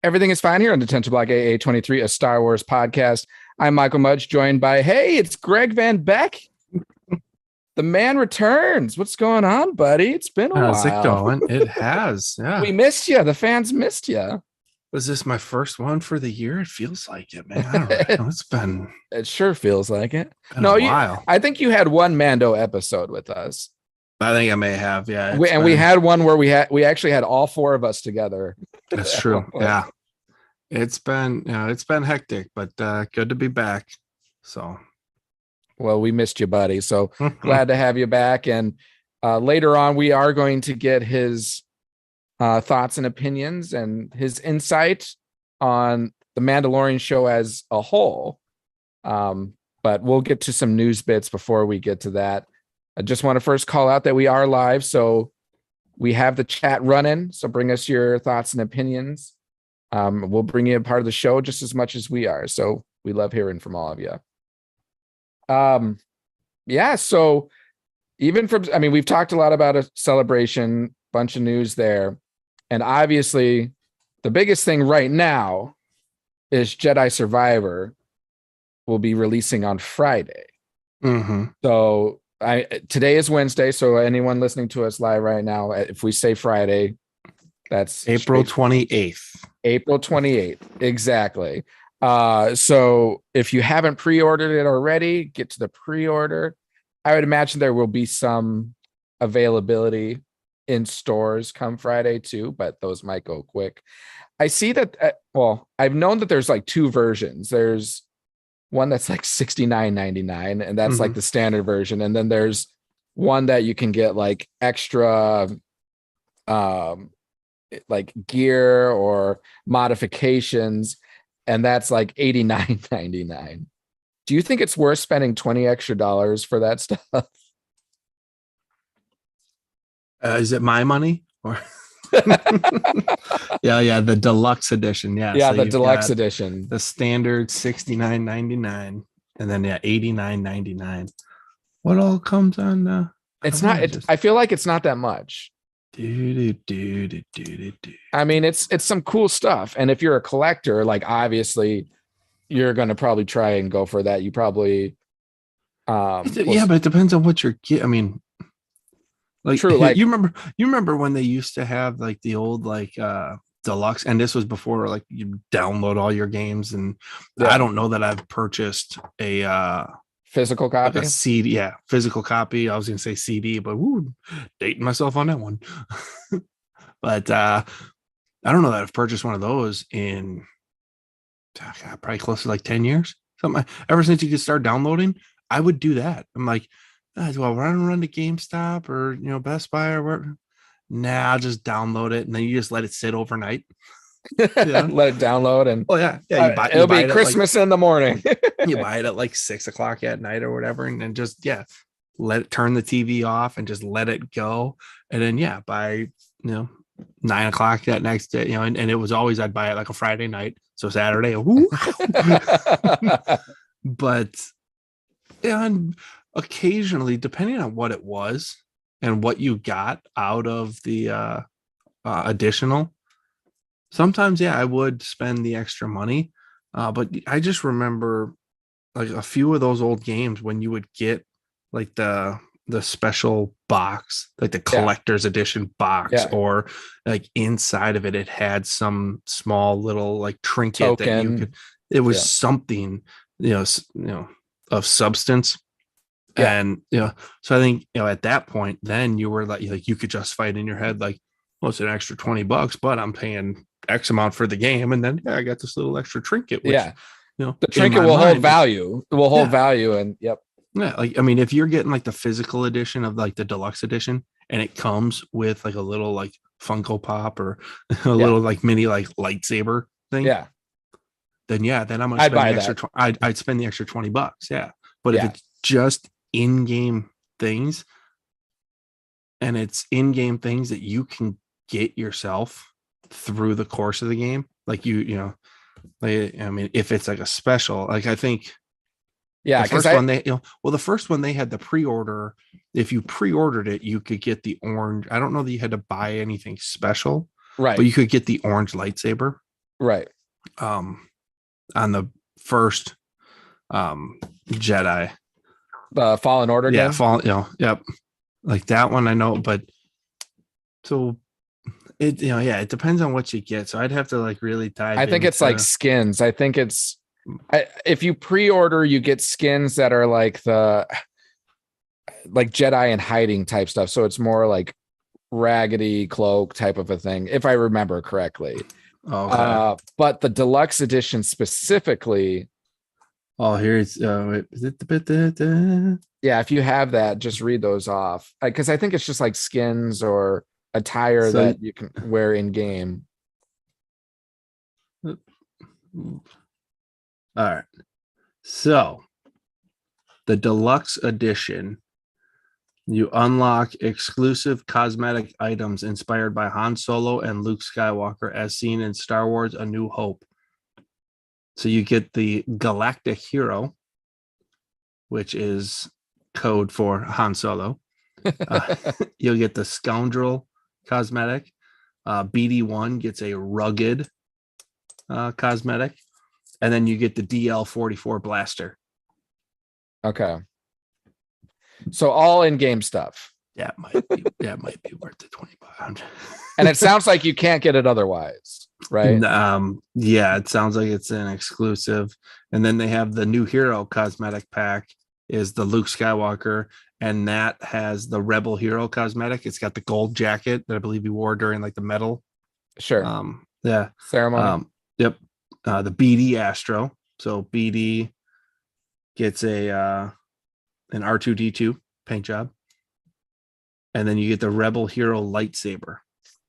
Everything is fine here on Detention Block AA23, a Star Wars podcast. I'm Michael Mudge, joined by, hey, it's Greg Van Beck. The man returns. What's going on, buddy? It's been a How's it while. going? It has, yeah. We missed you. The fans missed you. Was this my first one for the year? It feels like it, man. I don't know. It's been It sure feels like it. a while. I think you had one Mando episode with us. I think I may have, yeah. We had one where we actually had all four of us together. That's true. Yeah. It's been hectic, but good to be back. So well, we missed you, buddy. So glad to have you back. And later on, we are going to get his thoughts and opinions and his insight on the Mandalorian show as a whole. But we'll get to some news bits before we get to that. I just want to first call out that we are live. So we have the chat running. So bring us your thoughts and opinions. We'll bring you a part of the show just as much as we are. So we love hearing from all of you. Yeah. So even from, we've talked a lot about a celebration, bunch of news there. And obviously the biggest thing right now is Jedi Survivor will be releasing on Friday. Mm-hmm. So today is Wednesday. So anyone listening to us live right now, if we say Friday, that's April 28th. April 28th. Exactly. So if you haven't pre-ordered it already, get to the pre-order. I would imagine there will be some availability in stores come Friday too, but those might go quick. I see that. I've known that there's like two versions. There's one that's like $69.99, and that's like the standard version. And then there's one that you can get like extra, like gear or modifications, and that's like $89.99. Do you think it's worth spending $20 extra for that stuff? Is it my money or? Yeah, the deluxe edition. Yeah, so the deluxe edition. The standard $69.99, and then $89.99. What all comes on? It's not. I feel like it's not that much. It's some cool stuff, and if you're a collector, like obviously, you're gonna probably try and go for that. You probably, but it depends on what you're getting. Like, true. Like you remember when they used to have like the old like deluxe, and this was before like you download all your games, and I don't know that I've purchased a physical copy, like a CD. Yeah, physical copy. I was gonna say CD, but dating myself on that one. But I don't know that I've purchased one of those in probably close to like 10 years. Something ever since you could start downloading, I would do that. I'm like, do I run to GameStop or Best Buy or where? Nah, I'll just download it, and then you just let it sit overnight. Let it download, and it'll be Christmas in the morning. You buy it at like 6:00 at night or whatever, and then just let it turn the TV off and just let it go. And then by 9:00 that next day, and it was always I'd buy it like a Friday night, so Saturday. But and occasionally, depending on what it was and what you got out of the additional, sometimes I would spend the extra money. But I just remember like a few of those old games when you would get like the special box, like the collector's edition box, or like inside of it had some small little like trinket token that you could. It was something of substance. And so I think at that point, then you were like you could justify it in your head, like, well, it's an extra $20, but I'm paying X amount for the game, and then I got this little extra trinket. Which, the trinket will hold value. It will hold value, and like if you're getting like the physical edition of like the deluxe edition, and it comes with like a little like Funko Pop or a little like mini like lightsaber thing, then I'm gonna spend the extra. I'd spend the extra $20. But if it's just in-game things, and it's in-game things that you can get yourself through the course of the game, like if it's like a special, like I think the first one they had the pre-order. If you pre-ordered it, you could get the orange. I don't know that you had to buy anything special, right? But you could get the orange lightsaber. Right. On the first Jedi. Fallen Order game? Yep. Like that one I know, but so it it depends on what you get. So I'd have to like really dive I think it's like skins. I think if you pre-order, you get skins that are like like Jedi and hiding type stuff. So it's more like raggedy cloak type of a thing, if I remember correctly. Okay. But the deluxe edition specifically. Oh, here's Yeah, if you have that, just read those off. Because I think it's just like skins or attire that you can wear in game. All right. So the deluxe edition, you unlock exclusive cosmetic items inspired by Han Solo and Luke Skywalker as seen in Star Wars A New Hope. So you get the Galactic Hero, which is code for Han Solo. You'll get the Scoundrel cosmetic. BD1 gets a rugged cosmetic. And then you get the DL44 blaster. Okay. So all in-game stuff. That might be worth the $2,500. And it sounds like you can't get it otherwise, right? Yeah, it sounds like it's an exclusive. And then they have the new hero cosmetic pack is the Luke Skywalker, and that has the Rebel Hero cosmetic. It's got the gold jacket that I believe he wore during like the medal. Sure. Ceremony. Yep. The BD Astro. So BD gets an R2D2 paint job. And then you get the Rebel Hero lightsaber.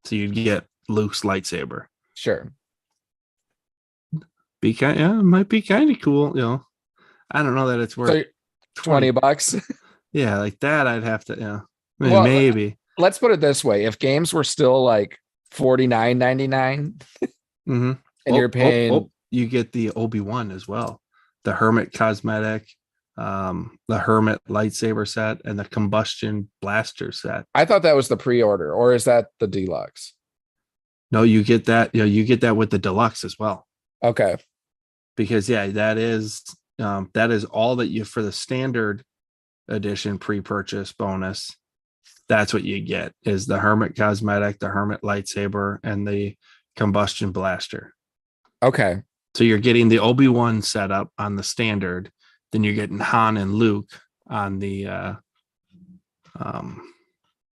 So you get Luke's lightsaber. Sure. It might be kind of cool, I don't know that it's worth $20. Yeah, like that I'd have to, maybe. Let's put it this way. If games were still like $49.99 mm-hmm. and you're paying you get the Obi-Wan as well. The Hermit cosmetic, the Hermit lightsaber set, and the Combustion blaster set. I thought that was the pre-order, or is that the deluxe? No, you get that. You get that with the deluxe as well. Okay. Because that is all that you for the standard edition pre-purchase bonus. That's what you get is the Hermit cosmetic, the Hermit lightsaber, and the Combustion blaster. Okay. So you're getting the Obi-Wan setup on the standard, then you're getting Han and Luke on the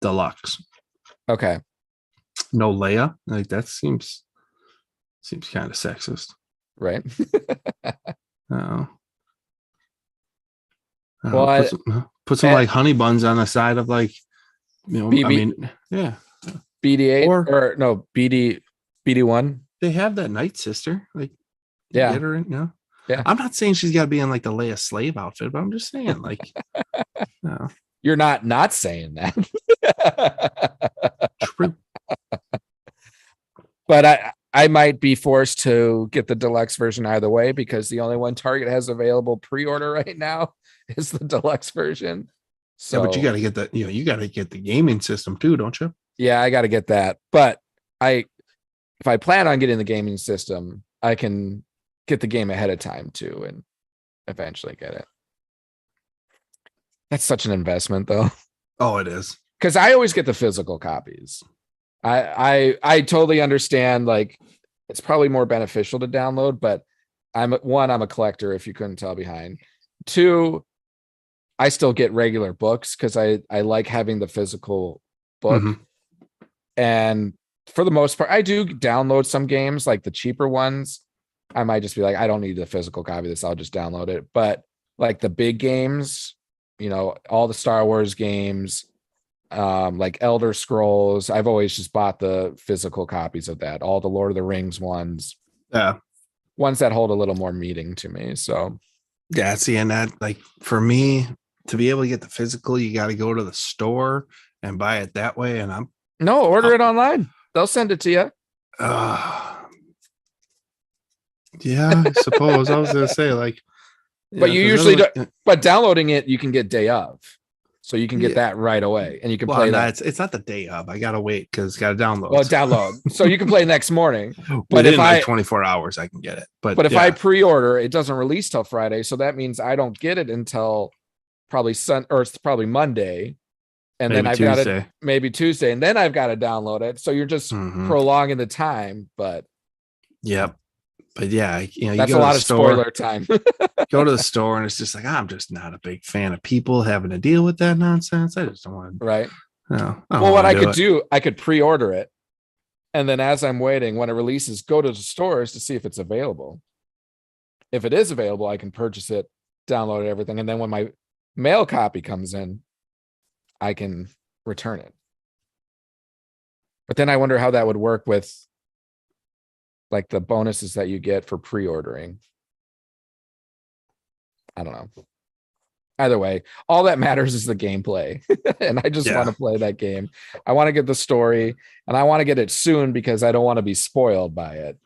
deluxe. Okay. No Leia. Like that seems kind of sexist. Right. Put some like honey buns on the side of like, BD8 or no BD1. They have that Night Sister, like get her in, Yeah. I'm not saying she's got to be in like the Leia slave outfit, but I'm just saying like, You're not saying that. True. But I might be forced to get the deluxe version either way because the only one Target has available pre-order right now is the deluxe version. So, yeah, but you got to get that. You got to get the gaming system too, don't you? Yeah, I got to get that. But if I plan on getting the gaming system, I can get the game ahead of time too, and eventually get it. That's such an investment, though. Oh, it is. Because I always get the physical copies. I totally understand. Like, it's probably more beneficial to download, but I'm a collector. If you couldn't tell behind. 2, I still get regular books because I like having the physical book. Mm-hmm. And for the most part, I do download some games, like the cheaper ones. I might just be like, I don't need the physical copy of this. I'll just download it. But like the big games, all the Star Wars games, like Elder Scrolls, I've always just bought the physical copies of that. All the Lord of the Rings ones. Yeah. Ones that hold a little more meaning to me. So yeah, see, and that, like, for me to be able to get the physical, you got to go to the store and buy it that way. And order it online. They'll send it to you. Yeah, I suppose. I was gonna say, like, but you usually don't. But downloading it, you can get day of. So you can get that right away, and you can Well, play no, that. it's not the day of. I gotta wait because got to download. Well, download. So you can play next morning. But Within if like 24 hours, I can get it. But if I pre-order, it doesn't release till Friday. So that means I don't get it until probably it's probably Monday. And maybe then I've Tuesday. got it maybe Tuesday, and then I've got to download it. So you're just prolonging the time, but yep. But yeah, you that's a lot of spoiler time. Go to the store, and it's just like, I'm just not a big fan of people having to deal with that nonsense. I just don't want to. Right. No. Well, what I could do, I could pre-order it, and then as I'm waiting, when it releases, go to the stores to see if it's available. If it is available, I can purchase it, download everything, and then when my mail copy comes in, I can return it. But then I wonder how that would work with like the bonuses that you get for pre-ordering. I don't know. Either way, all that matters is the gameplay. And I just want to play that game. I want to get the story, and I want to get it soon because I don't want to be spoiled by it.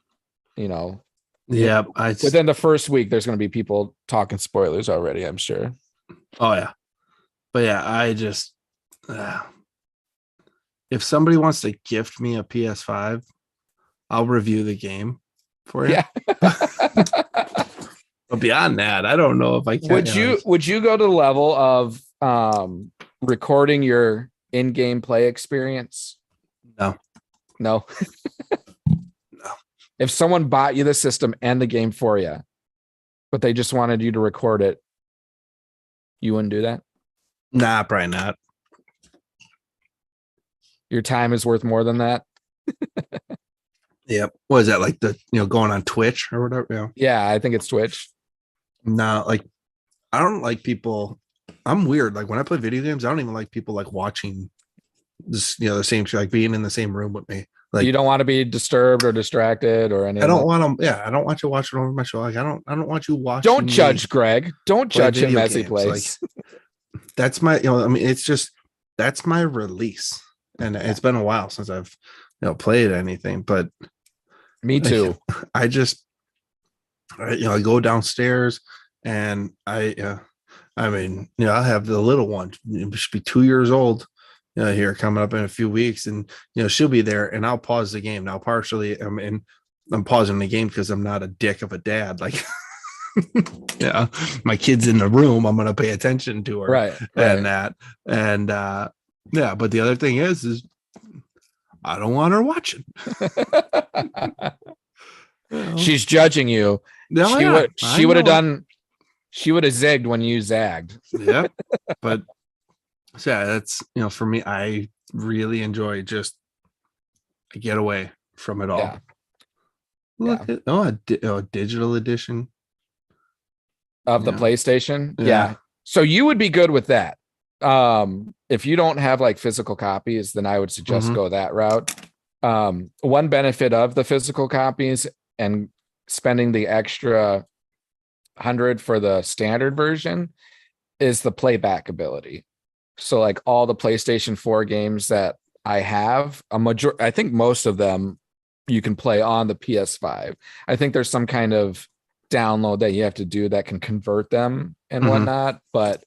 Yeah. Within the first week, there's going to be people talking spoilers already, I'm sure. Oh, yeah. But yeah, I just, if somebody wants to gift me a PS5, I'll review the game for you. Yeah. But beyond that, I don't know if I can. Would you go to the level of recording your in-game play experience? No. No. If someone bought you the system and the game for you, but they just wanted you to record it, you wouldn't do that? Nah, probably not. Your time is worth more than that. Yep. What is that, like the going on Twitch or whatever? Yeah, I think it's Twitch. No, like I don't like people. I'm weird. Like when I play video games, I don't even like people like watching this, the same, like being in the same room with me. Like you don't want to be disturbed or distracted or anything. I don't want to. Yeah, I don't want you watching over my show. Like I don't want you watching. Don't judge Greg. Don't judge him as he plays. Like, that's my. I mean, it's just that's my release, and it's been a while since I've played anything. But me too. I just I go downstairs and I mean, I have the little one. It should be 2 years old. Here coming up in a few weeks, and she'll be there, and I'll pause the game. Now, partially, I'm pausing the game because I'm not a dick of a dad. Like, yeah, my kid's in the room. I'm gonna pay attention to her, right. And that, and yeah. But the other thing is I don't want her watching. She's judging you. No, she would have done. She would have zigged when you zagged. Yep, but. So yeah, that's for me, I really enjoy just a getaway from it all. Yeah. Look at a digital edition of the PlayStation. Yeah. So you would be good with that. If you don't have like physical copies, then I would suggest go that route. One benefit of the physical copies and spending the extra $100 for the standard version is the playback ability. So like all the PlayStation 4 games that I have, I think most of them you can play on the PS5. I think there's some kind of download that you have to do that can convert them and whatnot, but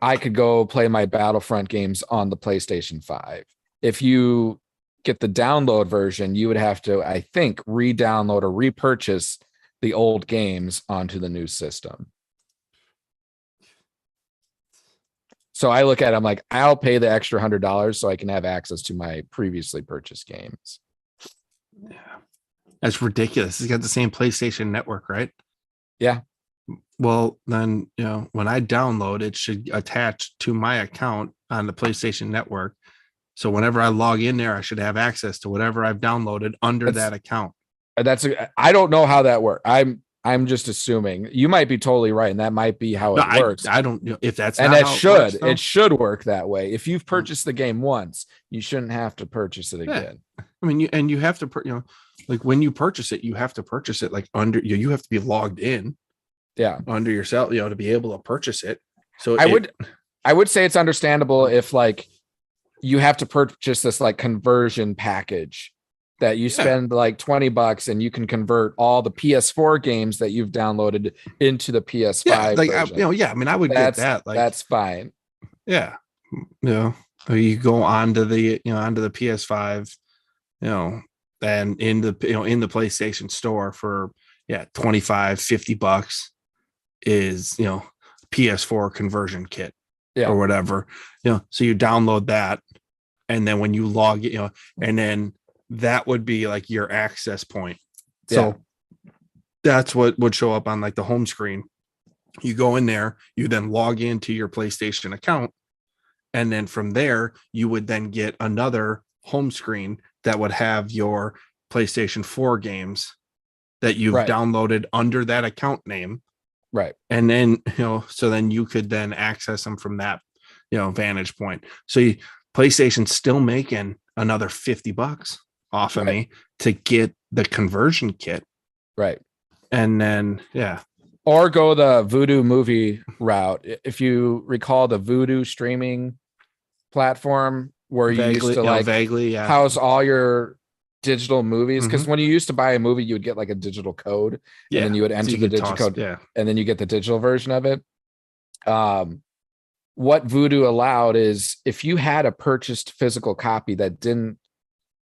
I could go play my Battlefront games on the PlayStation 5. If you get the download version, you would have to, I think, re-download or repurchase the old games onto the new system. So I look at it, I'm like, I'll pay the extra $100 so I can have access to my previously purchased games. Yeah, that's ridiculous. It's got the same PlayStation Network, right? Yeah. Well, then, when I download, it should attach to my account on the PlayStation Network. So whenever I log in there, I should have access to whatever I've downloaded under that account. I don't know how that works. I'm just assuming. You might be totally right, and that might be how it works. I don't know if that's and it should work that way. If you've purchased the game once, you shouldn't have to purchase it again. I mean, you have to, like when you purchase it, you have to purchase it like under you have to be logged in, under yourself, to be able to purchase it. So I would say it's understandable if like you have to purchase this like conversion package that you spend like $20 and you can convert all the PS4 games that you've downloaded into the PS5. I mean, I would get that. Like that's fine. Yeah. Or you go onto the PS5, and in the PlayStation store for 25, $50 is PS4 conversion kit Yeah. or whatever. So you download that, and then when you log it, and then that would be like your access point. So that's what would show up on like the home screen. You go in there, you then log into your PlayStation account, and then from there you would then get another home screen that would have your PlayStation 4 games that you've downloaded under that account name. Right. And then, so then you could then access them from that, vantage point. So PlayStation's still making another $50 off of me to get the conversion kit. Right. And then, or go the Vudu movie route. If you recall the Vudu streaming platform where you used to vaguely house all your digital movies, because when you used to buy a movie, you would get like a digital code, and then you would enter the digital code, and then you get the digital version of it. What Vudu allowed is if you had a purchased physical copy that didn't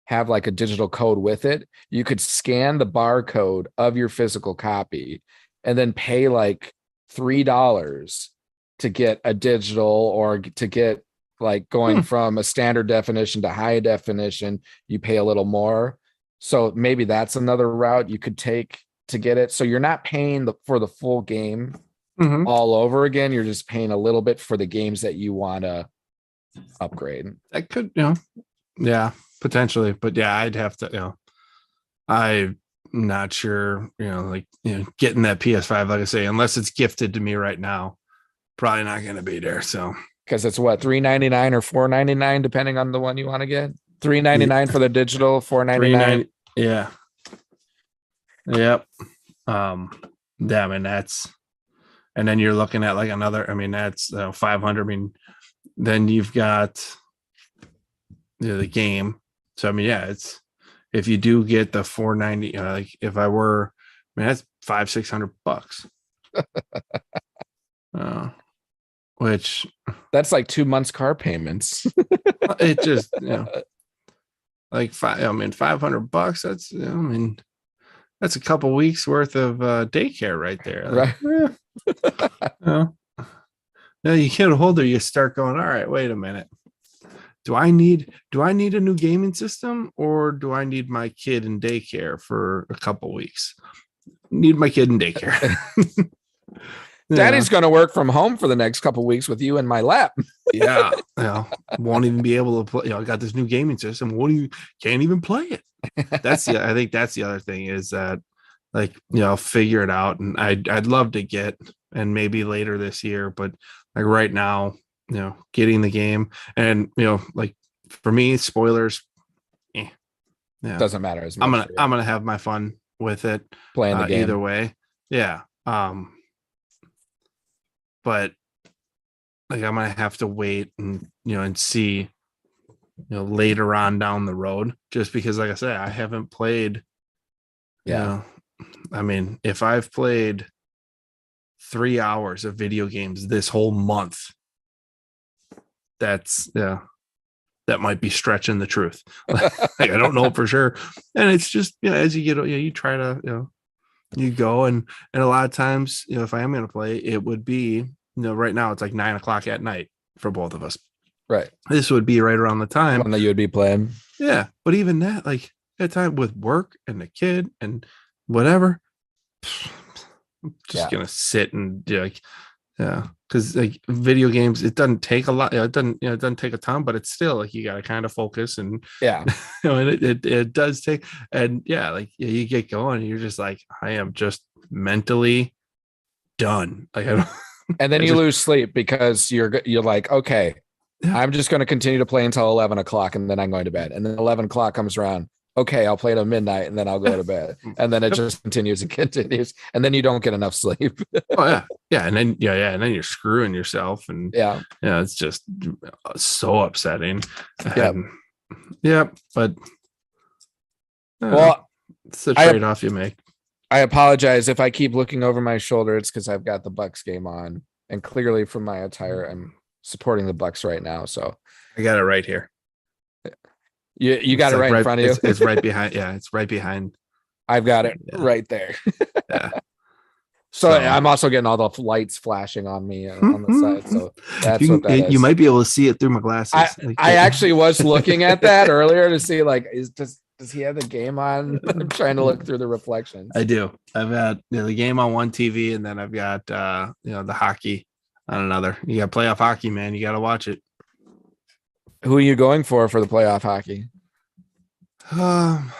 have like a digital code with it, you could scan the barcode of your physical copy and then pay like $3 to get a digital, or to get like going from a standard definition to high definition, you pay a little more. So maybe that's another route you could take to get it. So you're not paying for the full game all over again. You're just paying a little bit for the games that you want to upgrade. That could, potentially, but I'd have to, I'm not sure, getting that PS5, like I say, unless it's gifted to me right now, probably not going to be there. So, because it's what, $3.99 or $4.99 depending on the one you want to get. $3.99 for the digital, $4.99. Yeah. Yep. I mean, that's, and then you're looking at like another, I mean, that's 500. I mean, then you've got the game. So I mean, it's, if you do get the $4.90, like if I were, I mean, that's $500-$600. Which that's like 2 months car payments. It just, like $500. That's, I mean, that's a couple weeks worth of daycare right there. Like, right. Now you get older, you start going, all right, wait a minute. Do I need a new gaming system, or do I need my kid in daycare for a couple weeks? Need my kid in daycare. Daddy's going to work from home for the next couple of weeks with you in my lap. Won't even be able to play. I got this new gaming system. Can't even play it. I think that's the other thing, is that, like, figure it out. And I'd love to get, and maybe later this year, but like right now, getting the game, and like for me, spoilers, doesn't matter as much. I'm gonna have my fun with it, playing the game either way. But like I'm gonna have to wait and and see later on down the road, just because, like I said, I haven't played. I mean, if I've played 3 hours of video games this whole month, that's that might be stretching the truth. Like, I don't know for sure. And it's just, as you get, you try to, you go, and a lot of times, if I am going to play, it would be, right now it's like 9:00 at night for both of us. Right. This would be right around the time when that you would be playing. Yeah. But even that, like at time with work and the kid and whatever, I'm just going to sit and because like video games, it doesn't take a lot. It doesn't take a ton, but it's still like you got to kind of focus, and and it does take, and you get going, and you're just like, I am just mentally done. Like I don't, and then you lose sleep because you're like, okay, I'm just going to continue to play until 11 o'clock, and then I'm going to bed. And then 11 o'clock comes around. Okay, I'll play till midnight, and then I'll go to bed. And then it just continues and continues, and then you don't get enough sleep. And then and then you're screwing yourself, and it's just so upsetting. But it's the trade-off you make. I apologize if I keep looking over my shoulder. It's because I've got the Bucks game on, and clearly from my attire, I'm supporting the Bucks right now. So I got it right here. You got it right in front of you. It's right behind. Yeah, it's right behind. I've got it right there. Yeah. So I'm also getting all the lights flashing on me on the side. So that's what that is. You might be able to see it through my glasses. I actually was looking at that earlier to see like does he have the game on? I'm trying to look through the reflections. I do. I've had the game on one TV, and then I've got the hockey on another. You got playoff hockey, man. You got to watch it. Who are you going for the playoff hockey? I'm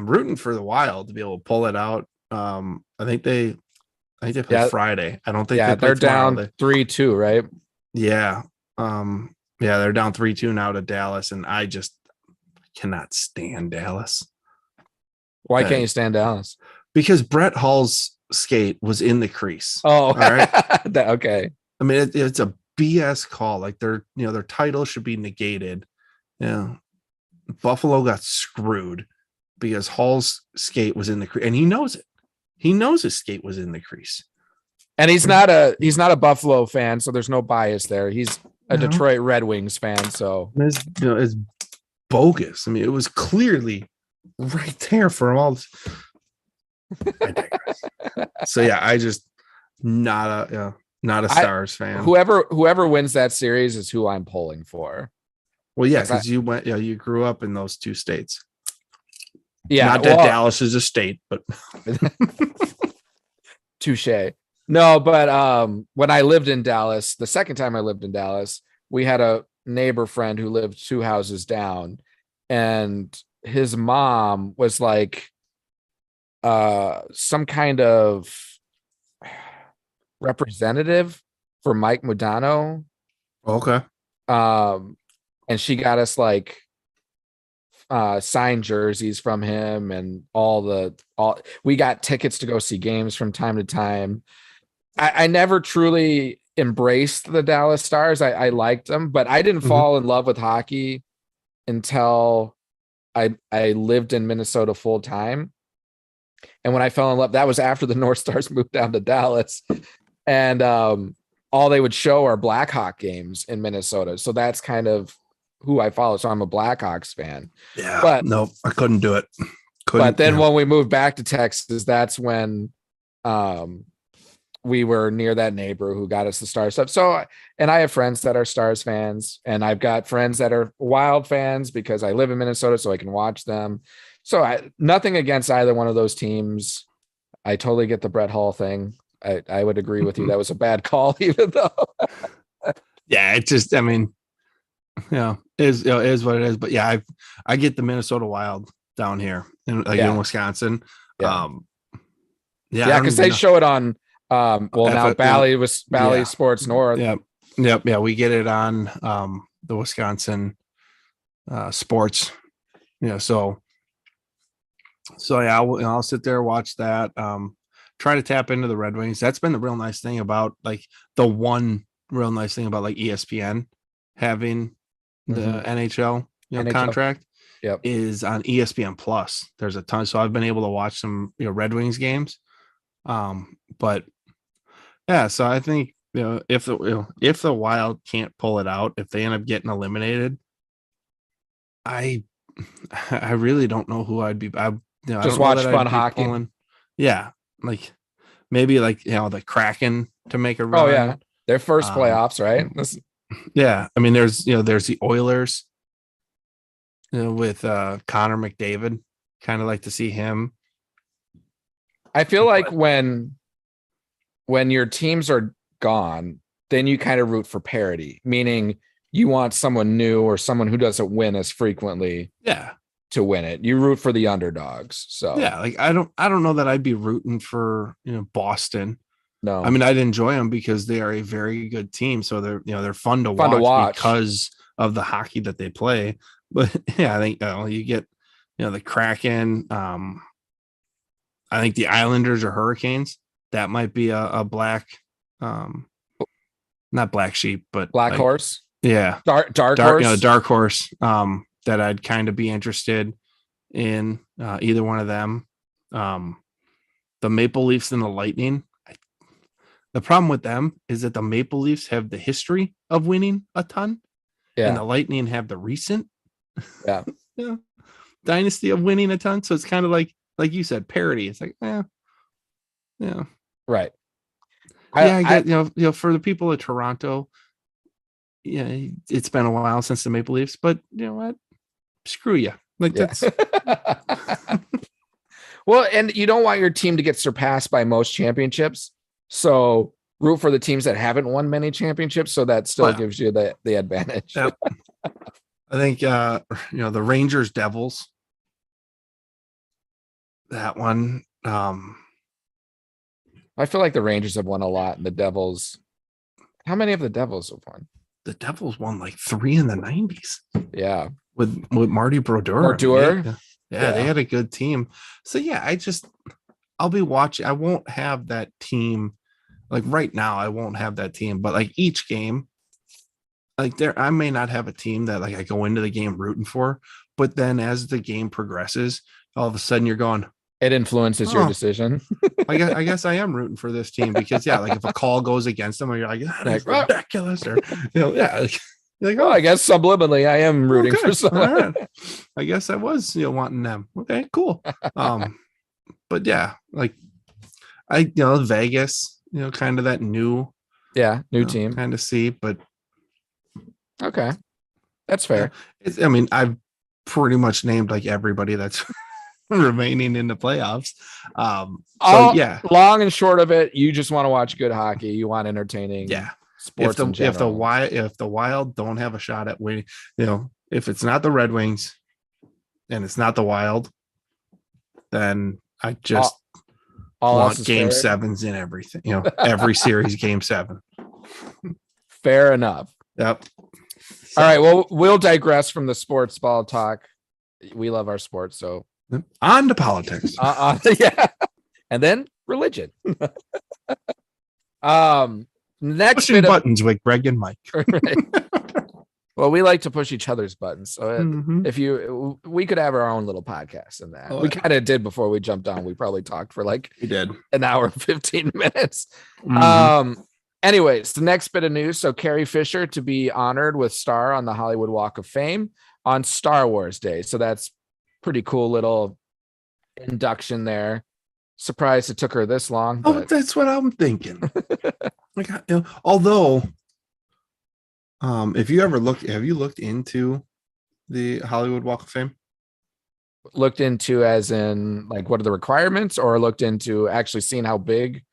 rooting for the Wild to be able to pull it out. I think they play Friday. I don't think they're down 3-2, right? Yeah. They're down 3-2 now to Dallas, and I just cannot stand Dallas. Why can't you stand Dallas? Because Brett Hull's skate was in the crease. Oh, all right. Okay. I mean, it's a BS call. Like their title should be negated. Yeah. Buffalo got screwed because Hull's skate was in the crease, and he knows it. He knows his skate was in the crease. And he's not a Buffalo fan, so there's no bias there. He's a Detroit Red Wings fan, so it's bogus. I mean, it was clearly right there for all. I digress. So yeah, I just not a Stars fan. Whoever wins that series is who I'm pulling for. Well, yeah, because you grew up in those two states. Yeah, not that Dallas is a state, but touche. No, but when I lived in Dallas, the second time I lived in Dallas, we had a neighbor friend who lived 2 houses down, and his mom was like some kind of representative for Mike Modano. Okay. And she got us like signed jerseys from him, and we got tickets to go see games from time to time. I never truly embraced the Dallas Stars. I liked them, but I didn't fall in love with hockey until I lived in Minnesota full time. And when I fell in love, that was after the North Stars moved down to Dallas, and all they would show are Blackhawk games in Minnesota. So that's kind of who I follow. So I'm a Blackhawks fan. Yeah, but no, I couldn't do it. But then when we moved back to Texas, that's when we were near that neighbor who got us the Stars stuff. So, and I have friends that are Stars fans, and I've got friends that are Wild fans because I live in Minnesota, so I can watch them. So nothing against either one of those teams. I totally get the Brett Hull thing. I would agree with you. That was a bad call, even though. Yeah, it just, I mean, is what it is. But yeah, I get the Minnesota Wild down here in Wisconsin. Yeah, because they show it on now Bally Sports North. Yep. Yeah, we get it on the Wisconsin sports. So yeah, I'll sit there, watch that. Try to tap into the Red Wings. That's been the real nice thing about ESPN having the NHL, contract. Yep. Is on ESPN Plus. There's a ton, so I've been able to watch some Red Wings games. But yeah, so I think if the Wild can't pull it out, if they end up getting eliminated, I really don't know who I'd be. Just watch fun hockey. Yeah, like maybe the Kraken to make a run. Oh yeah, their first playoffs, right? Yeah, I mean there's the Oilers, with Connor McDavid. Kind of like to see him. I feel like when your teams are gone, then you kind of root for parity, meaning you want someone new or someone who doesn't win as frequently. Yeah. To win it, you root for the underdogs. So yeah, like I don't know that I'd be rooting for Boston. No, I mean I'd enjoy them because they are a very good team. So they're fun to watch because of the hockey that they play. But yeah, I think you get the Kraken. I think the Islanders or Hurricanes. That might be a black, not black sheep, but black horse. Yeah, dark horse. Dark horse. That I'd kind of be interested in either one of them. The Maple Leafs and the Lightning. The problem with them is that the Maple Leafs have the history of winning a ton, and the Lightning have the recent Yeah. dynasty of winning a ton. So it's kind of like you said, parody. It's like, yeah. Right. I get, for the people of Toronto, yeah, it's been a while since the Maple Leafs, but you know what? Screw you. Like that's well, and you don't want your team to get surpassed by most championships. So root for the teams that haven't won many championships. So that still gives you the advantage. Yep. I think the Rangers Devils. That one. I feel like the Rangers have won a lot, and the Devils. How many of the Devils have won? The Devils won like 3 in the 90s. Yeah. With Marty Brodeur. They had a good team. So yeah, I'll be watching. I won't have that team. Like right now, I won't have that team, but like each game, like I may not have a team that like I go into the game rooting for, but then as the game progresses, all of a sudden you're going, it influences your decision. I guess I am rooting for this team because like if a call goes against them, or you're like, that's ridiculous, or like, I guess subliminally I am rooting for someone. Right. I guess I was wanting them. Okay, cool. But yeah, like Vegas, kind of that new team kind of see, but okay, that's fair. I've pretty much named like everybody that's remaining in the playoffs. Long and short of it, you just want to watch good hockey. You want entertaining sports. If the Wild don't have a shot at winning, if it's not the Red Wings and it's not the Wild, then I just want game sevens in everything. Every series game 7. Fair enough. Yep. All right. Well, we'll digress from the sports ball talk. We love our sports, so on to politics. And then religion. Next pushing buttons with Greg and Mike. Right. Well, we like to push each other's buttons. So we could have our own little podcast in that. We kind of did before we jumped on. We probably talked for an hour and 15 minutes. Anyways, the next bit of news. So Carrie Fisher to be honored with star on the Hollywood Walk of Fame on Star Wars Day. So that's pretty cool little induction there. Surprised it took her this long. But that's what I'm thinking. Although, if you ever have you looked into the Hollywood Walk of Fame? Looked into as in like what are the requirements, or looked into actually seeing how many?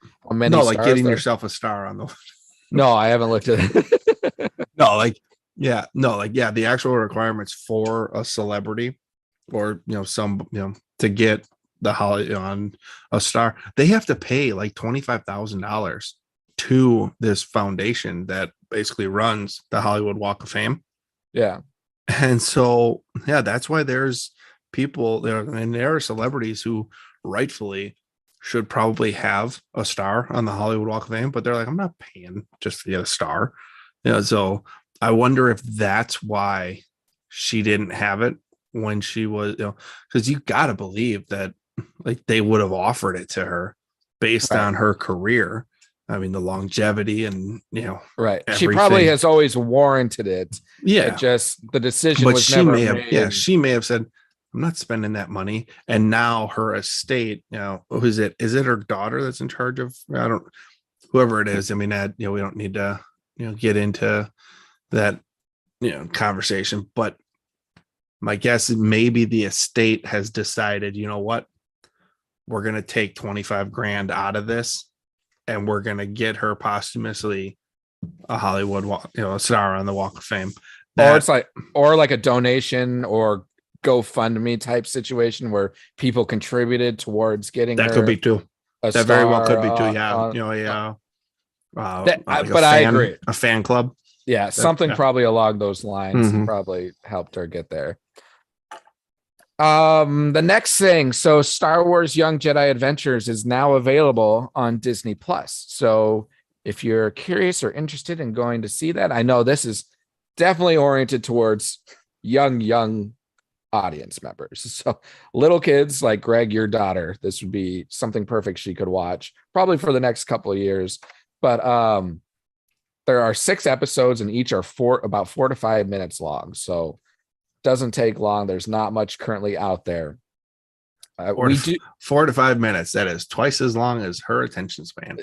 No, like getting yourself a star on the. No, I haven't looked at it. The actual requirements for a celebrity, or to get the on a star, they have to pay like $25,000 to this foundation that basically runs the Hollywood Walk of Fame. Yeah. And so, that's why there's people there, and there are celebrities who rightfully should probably have a star on the Hollywood Walk of Fame, but they're like, I'm not paying just to get a star. So I wonder if that's why she didn't have it when she was, because you got to believe that like they would have offered it to her based on her career. I mean, the longevity and, right. Everything. She probably has always warranted it. Yeah. It just the decision but was she never may made. have, yeah, she may have said, I'm not spending that money. And now her estate, who is it? Is it her daughter that's in charge of, whoever it is. I mean, that, we don't need to, get into that, conversation, but my guess is maybe the estate has decided, what, we're going to take 25 grand out of this and we're going to get her posthumously a Hollywood walk, a star on the Walk of Fame. Or like a donation or GoFundMe type situation where people contributed towards getting that could be too. That very well could be too. I agree. A fan club. Yeah, something probably along those lines probably helped her get there. The next thing, so Star Wars Young Jedi Adventures is now available on Disney Plus. So if you're curious or interested in going to see that, I know this is definitely oriented towards young audience members. So little kids like Greg, your daughter, this would be something perfect she could watch probably for the next couple of years. But there are 6 episodes and each are about 4 to 5 minutes long. So doesn't take long. There's not much currently out there. We do 4 to 5 minutes. That is twice as long as her attention span.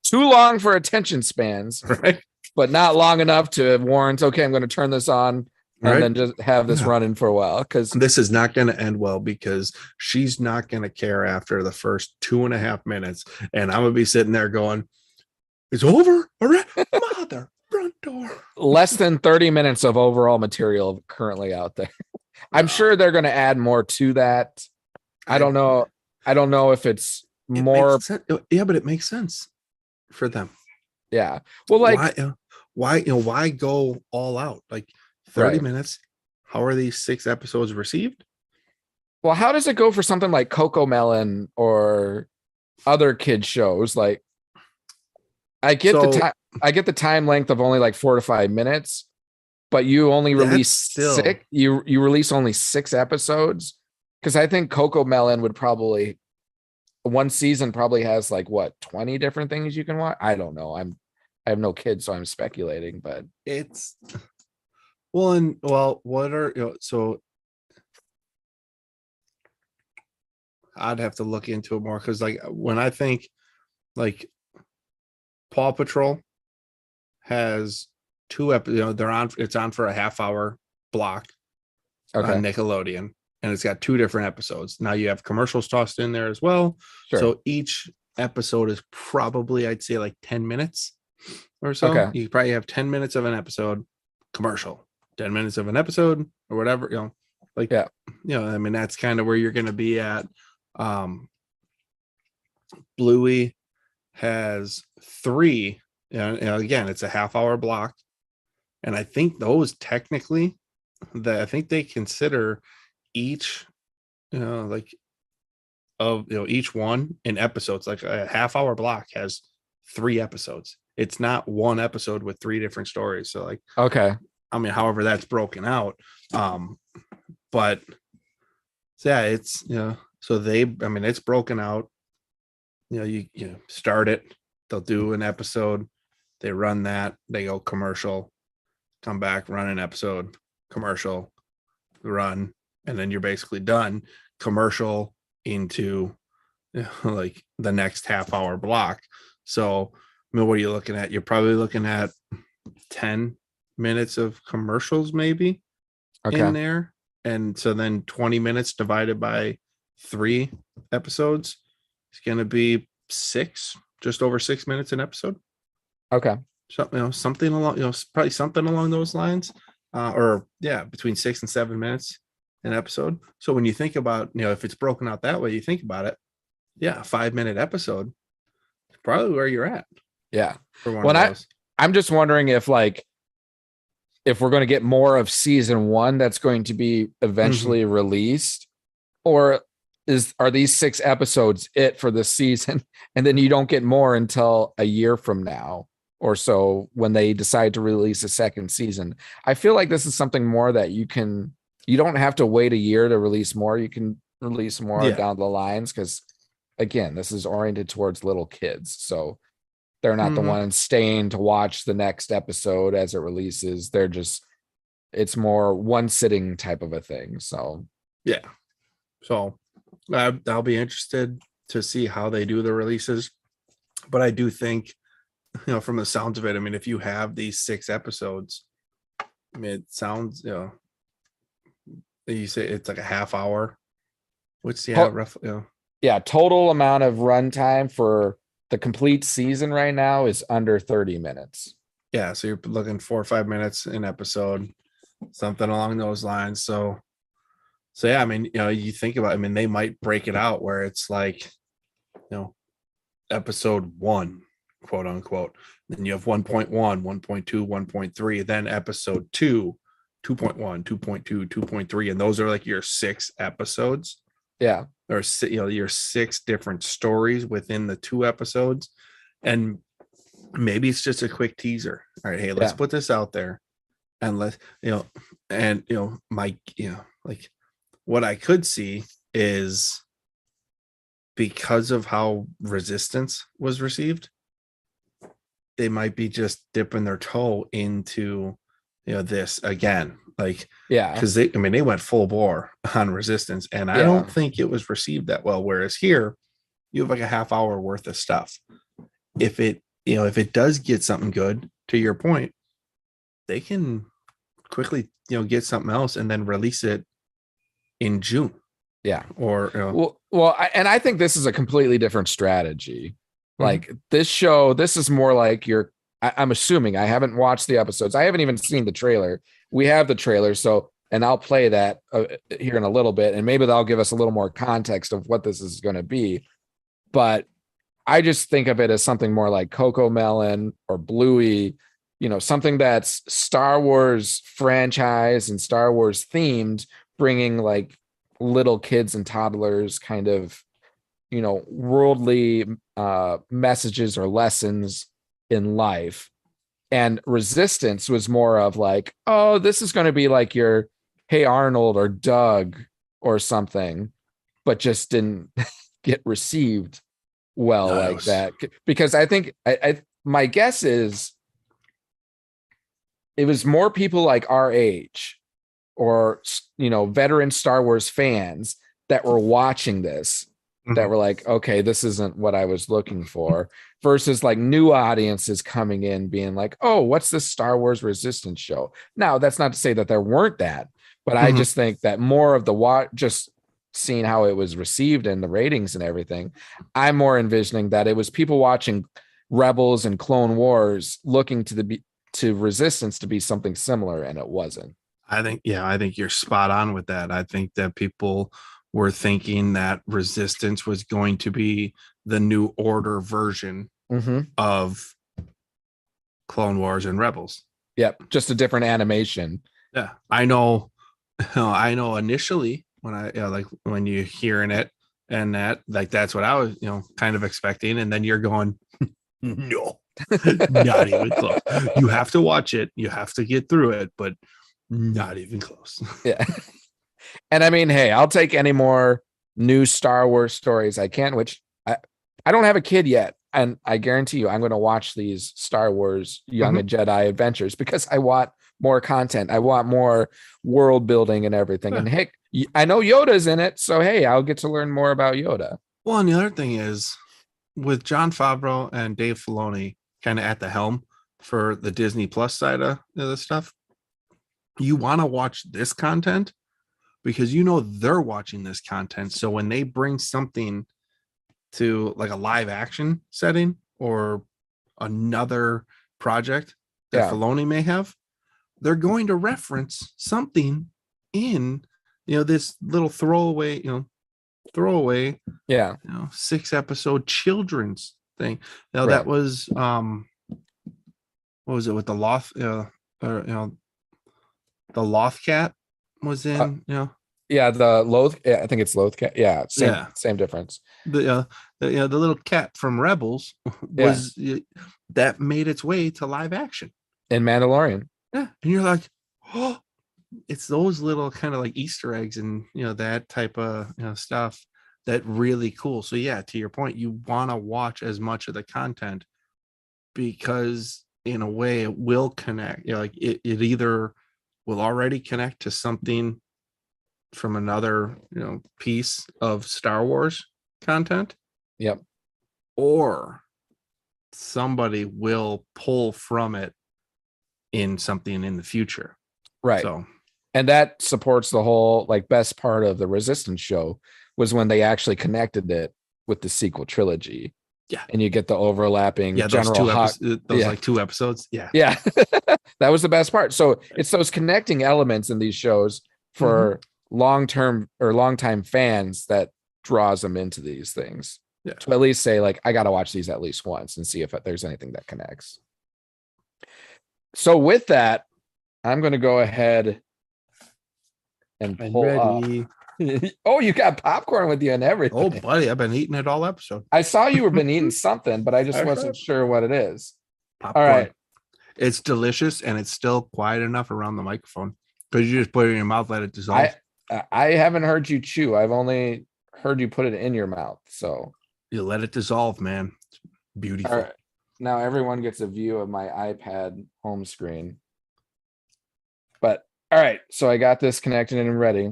too long for attention spans, Right? but not long enough to warrant, okay, I'm going to turn this on and then just have this running for a while. Because this is not going to end well, because she's not going to care after the first 2.5 minutes. And I'm going to be sitting there going, it's over. All right. Mother front door. less than 30 minutes of overall material currently out there. I'm sure they're going to add more to that. I don't know. I don't know if it's more. Yeah, but it makes sense for them. Yeah. Well, like why go all out? Like 30 minutes. How are these 6 episodes received? Well, how does it go for something like Coco Melon or other kids shows? Like, I get the time length of only like 4 to 5 minutes, but you only release 6. You release only 6 episodes, because I think Coco Melon would probably, one season probably has like 20 different things you can watch. I don't know. I have no kids, so I'm speculating, but it's what are so I'd have to look into it more, because like when I think like Paw Patrol has 2 episodes, it's on for a half-hour block on Nickelodeon, and it's got 2 different episodes. Now you have commercials tossed in there as well. Sure. So each episode is probably, I'd say, like 10 minutes or so. Okay. You probably have 10 minutes of an episode, commercial, 10 minutes of an episode, or whatever, I mean, that's kind of where you're going to be at. Bluey has 3, again, it's a half-hour block, and I think those technically, I think they consider each each one in episodes. Like a half-hour block has 3 episodes. It's not one episode with 3 different stories. So like, I mean, however that's broken out, but yeah, it's so it's broken out. You start it, they'll do an episode, they run that, they go commercial, come back, run an episode, commercial, run, and then you're basically done. Commercial into like the next half-hour block. So I mean, what are you looking at? You're probably looking at 10 minutes of commercials maybe in there, and so then 20 minutes divided by 3 episodes, it's going to be 6, just over 6 minutes an episode. So, something along, probably something along those lines, between 6 and 7 minutes an episode. So when you think about, if it's broken out that way, you think about it, a 5-minute episode is probably where you're at. Yeah. I'm just wondering if we're going to get more of season 1 that's going to be eventually released, or are these 6 episodes it for this season, and then you don't get more until a year from now or so when they decide to release a second season. I feel like this is something more that you don't have to wait a year to release more. You can release more down the lines, because again, this is oriented towards little kids, so they're not the ones staying to watch the next episode as it releases. It's more one sitting type of a thing. So so I'll be interested to see how they do the releases, but I do think, from the sounds of it, I mean, if you have these 6 episodes, I mean, it sounds, you say it's like a half hour, which roughly, total amount of runtime for the complete season right now is under 30 minutes. Yeah, so you're looking 4 or 5 minutes an episode, something along those lines. So yeah, I mean, you think about, I mean, they might break it out where it's like, episode 1, quote unquote. Then you have 1.1, 1.2, 1.3, then episode 2, 2.1, 2.2, 2.3, and those are like your 6 episodes. Yeah. Or your 6 different stories within the 2 episodes, and maybe it's just a quick teaser. All right, hey, let's put this out there, and let's like what I could see is because of how Resistance was received, they might be just dipping their toe into, this again. Like, Yeah. because they went full bore on Resistance, and I don't think it was received that well. Whereas here, you have like a half hour worth of stuff. If it does get something good, to your point, they can quickly, get something else and then release it in June. Yeah. Or I think this is a completely different strategy. Like this show, this is more like I'm assuming, I haven't watched the episodes. I haven't even seen the trailer. We have the trailer. So, and I'll play that here in a little bit, and maybe that'll give us a little more context of what this is going to be. But I just think of it as something more like Coco Melon or Bluey, something that's Star Wars franchise and Star Wars themed, bringing like little kids and toddlers kind of, worldly messages or lessons in life. And Resistance was more of like, oh, this is going to be like your Hey Arnold or Doug or something, but just didn't get received well like that. Because I think my guess is it was more people like our age or, veteran Star Wars fans that were watching this, that were like, okay, this isn't what I was looking for, versus like new audiences coming in being like, oh, what's this Star Wars Resistance show? Now, that's not to say that there weren't that, but I just think that more of just seeing how it was received and the ratings and everything, I'm more envisioning that it was people watching Rebels and Clone Wars looking to Resistance to be something similar, and it wasn't. I think you're spot on with that. I think that people were thinking that Resistance was going to be the New Order version of Clone Wars and Rebels. Yep, just a different animation. Yeah, I know. I know. Initially, when you're hearing it, and that's what I was, kind of expecting, and then you're going, no, not even close. You have to watch it. You have to get through it, but not even close. Yeah. And I mean, hey, I'll take any more new Star Wars stories I can, which I don't have a kid yet. And I guarantee you, I'm going to watch these Star Wars Young Jedi adventures because I want more content. I want more world building and everything. Yeah. And heck, I know Yoda's in it. So, hey, I'll get to learn more about Yoda. Well, and the other thing is with Jon Favreau and Dave Filoni kind of at the helm for the Disney Plus side of the stuff, you want to watch this content because they're watching this content. So when they bring something to like a live action setting or another project that Filoni may have, they're going to reference something in this little throwaway 6-episode children's thing. Now that was what was it with the Loth the Loth cat was in the Loth, I think it's Loth cat. Same difference. The little cat from Rebels was that made its way to live action in Mandalorian. Yeah, and you're like, oh, it's those little kind of like Easter eggs and that type of stuff that really cool. So yeah, to your point, you want to watch as much of the content because in a way it will connect. It either will already connect to something from another piece of Star Wars content. Yep. Or somebody will pull from it in something in the future. Right. So, and that supports the whole best part of the Resistance show was when they actually connected it with the sequel trilogy. Yeah. And you get the overlapping those 2 episodes. Yeah. Yeah. That was the best part. So it's those connecting elements in these shows for long-time fans that draws them into these things. Yeah. To at least say I got to watch these at least once and see if there's anything that connects. So with that, I'm going to go ahead and pull up. Oh, you got popcorn with you and everything. Oh, buddy, I've been eating it all episode. I saw you were been eating something, but I just wasn't sure what it is. Popcorn. All right. It's delicious, and it's still quiet enough around the microphone because you just put it in your mouth, let it dissolve. I haven't heard you chew. I've only heard you put it in your mouth. So You let it dissolve, man. It's beautiful. all right. Now everyone gets a view of my iPad home screen. But all right, so I got this connected and ready.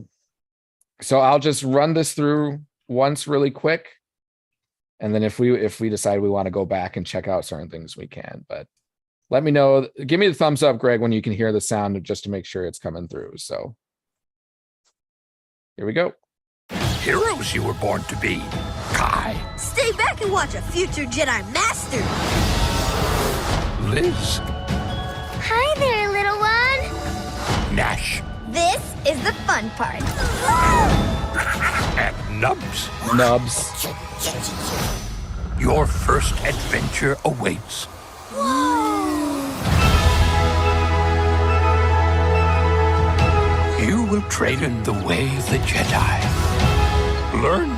So I'll just run this through once really quick. And then if we decide we want to go back and check out certain things, we can. But let me know. Give me the thumbs up, Greg, when you can hear the sound just to make sure it's coming through. So here we go. Heroes you were born to be, Kai. Stay back and watch a future Jedi Master. Liz. Hi there, little one. Nash. This is the fun part. And Nubs. Nubs. Your first adventure awaits. You will train in the way of the Jedi. Learn.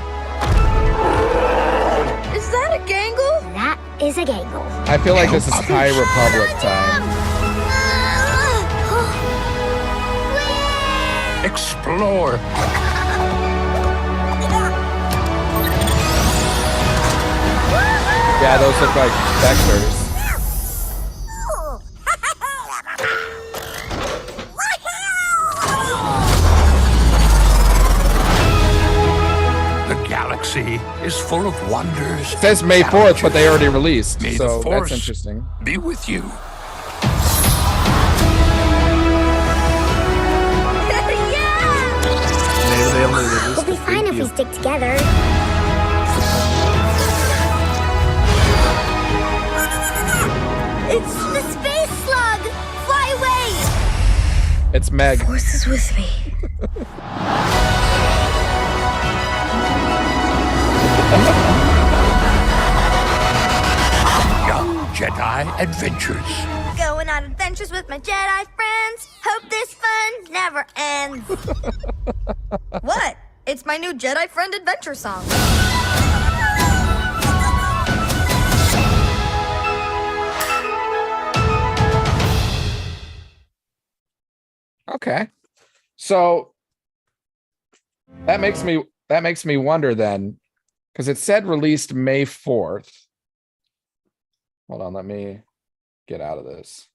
Is that a gangle? That is a gangle. I feel like this is High Republic time. Explore. Yeah, those look like vectors. The galaxy is full of wonders. It says May 4th, but they already released. May the So Force that's interesting. be with you. Maybe they only released We'll be the fine if we preview. stick together. It's the space slug. Fly away. It's Meg. Force is with me. Young Jedi Adventures. Going on adventures with my Jedi friends. Hope this fun never ends. What? It's my new Jedi friend adventure song. Okay. So that makes me wonder then, because it said released May 4th. Hold on, let me get out of this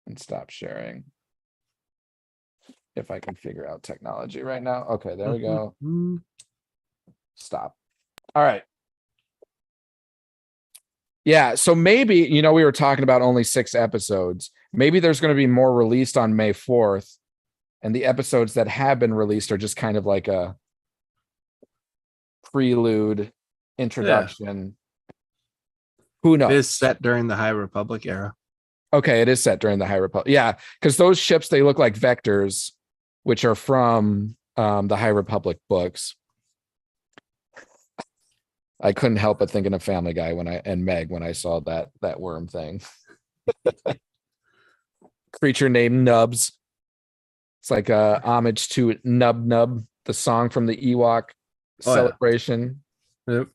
and stop sharing. If I can figure out technology right now. Okay, there we go. Stop. All right. Yeah, so maybe, we were talking about only 6 episodes. Maybe there's going to be more released on May 4th, and the episodes that have been released are just kind of like a prelude, introduction. Who knows? It is set during the High Republic era. Okay, it is set during the High Republic. Yeah, because those ships, they look like vectors, which are from the High Republic books. I couldn't help but thinking of Family Guy and Meg when I saw that worm thing. Creature named Nubs. It's like a homage to Nub Nub, the song from the Ewok celebration. Yep.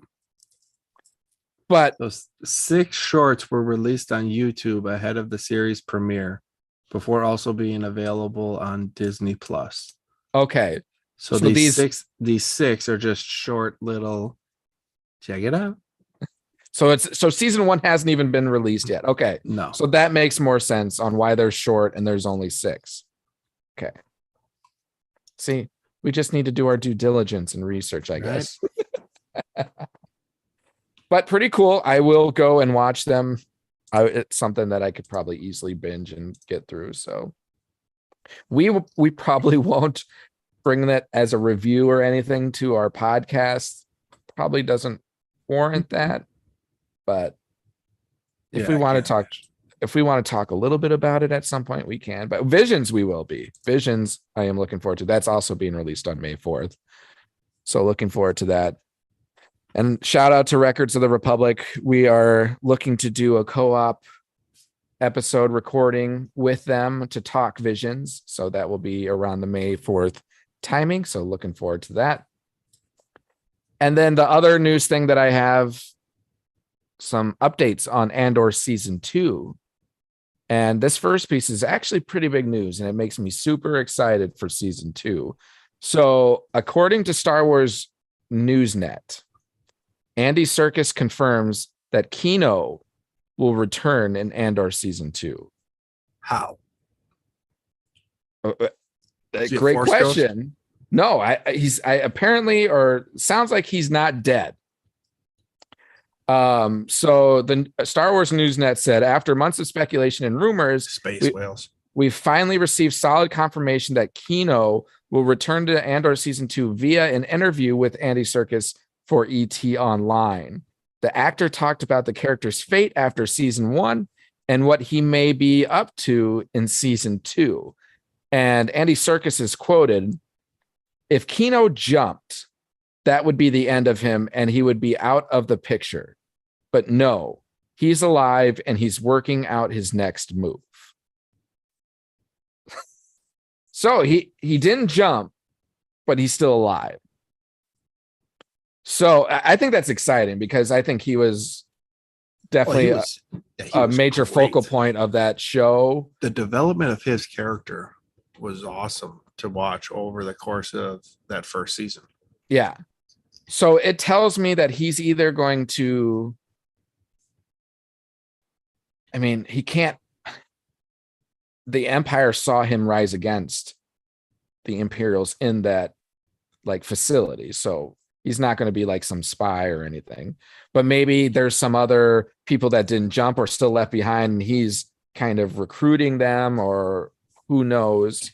But Those 6 shorts were released on YouTube ahead of the series premiere, before also being available on Disney Plus. okay, So, So these six are just short little. Check it out. so season 1 hasn't even been released yet. Okay, No. so that makes more sense on why they're short and there's only 6. Okay. See, we just need to do our due diligence and research, I guess. But pretty cool. I will go and watch them. It's something that I could probably easily binge and get through. So we probably won't bring that as a review or anything to our podcast. Probably doesn't warrant that. But if we want to talk a little bit about it at some point, we can. But Visions, we will be. Visions, I am looking forward to. That's also being released on May 4th. So looking forward to that. And shout out to Records of the Republic. We are looking to do a co-op episode recording with them to talk Visions. So that will be around the May 4th timing. So looking forward to that. And then the other news thing that I have, some updates on Andor season 2. And this first piece is actually pretty big news, and it makes me super excited for season 2. So, according to Star Wars Newsnet, Andy Serkis confirms that Kino will return in Andor season 2. How? Is he a Great Force ghost? question. No, he's apparently, or sounds like he's not dead. So the Star Wars Newsnet said, after months of speculation and rumors, Space whales. we've finally received solid confirmation that Kino will return to Andor season 2 via an interview with Andy Serkis for ET Online. The actor talked about the character's fate after season 1 and what he may be up to in season 2. And Andy Serkis is quoted, "If Kino jumped, that would be the end of him and he would be out of the picture. But no, he's alive and he's working out his next move." So he didn't jump, but he's still alive. So I think that's exciting because I think he was definitely a major focal point of that show. The development of his character was awesome to watch over the course of that first season. Yeah. So it tells me that he's either going to, I mean, he can't, the Empire saw him rise against the Imperials in that like facility. So he's not going to be like some spy or anything, but maybe there's some other people that didn't jump or still left behind and he's kind of recruiting them, or who knows.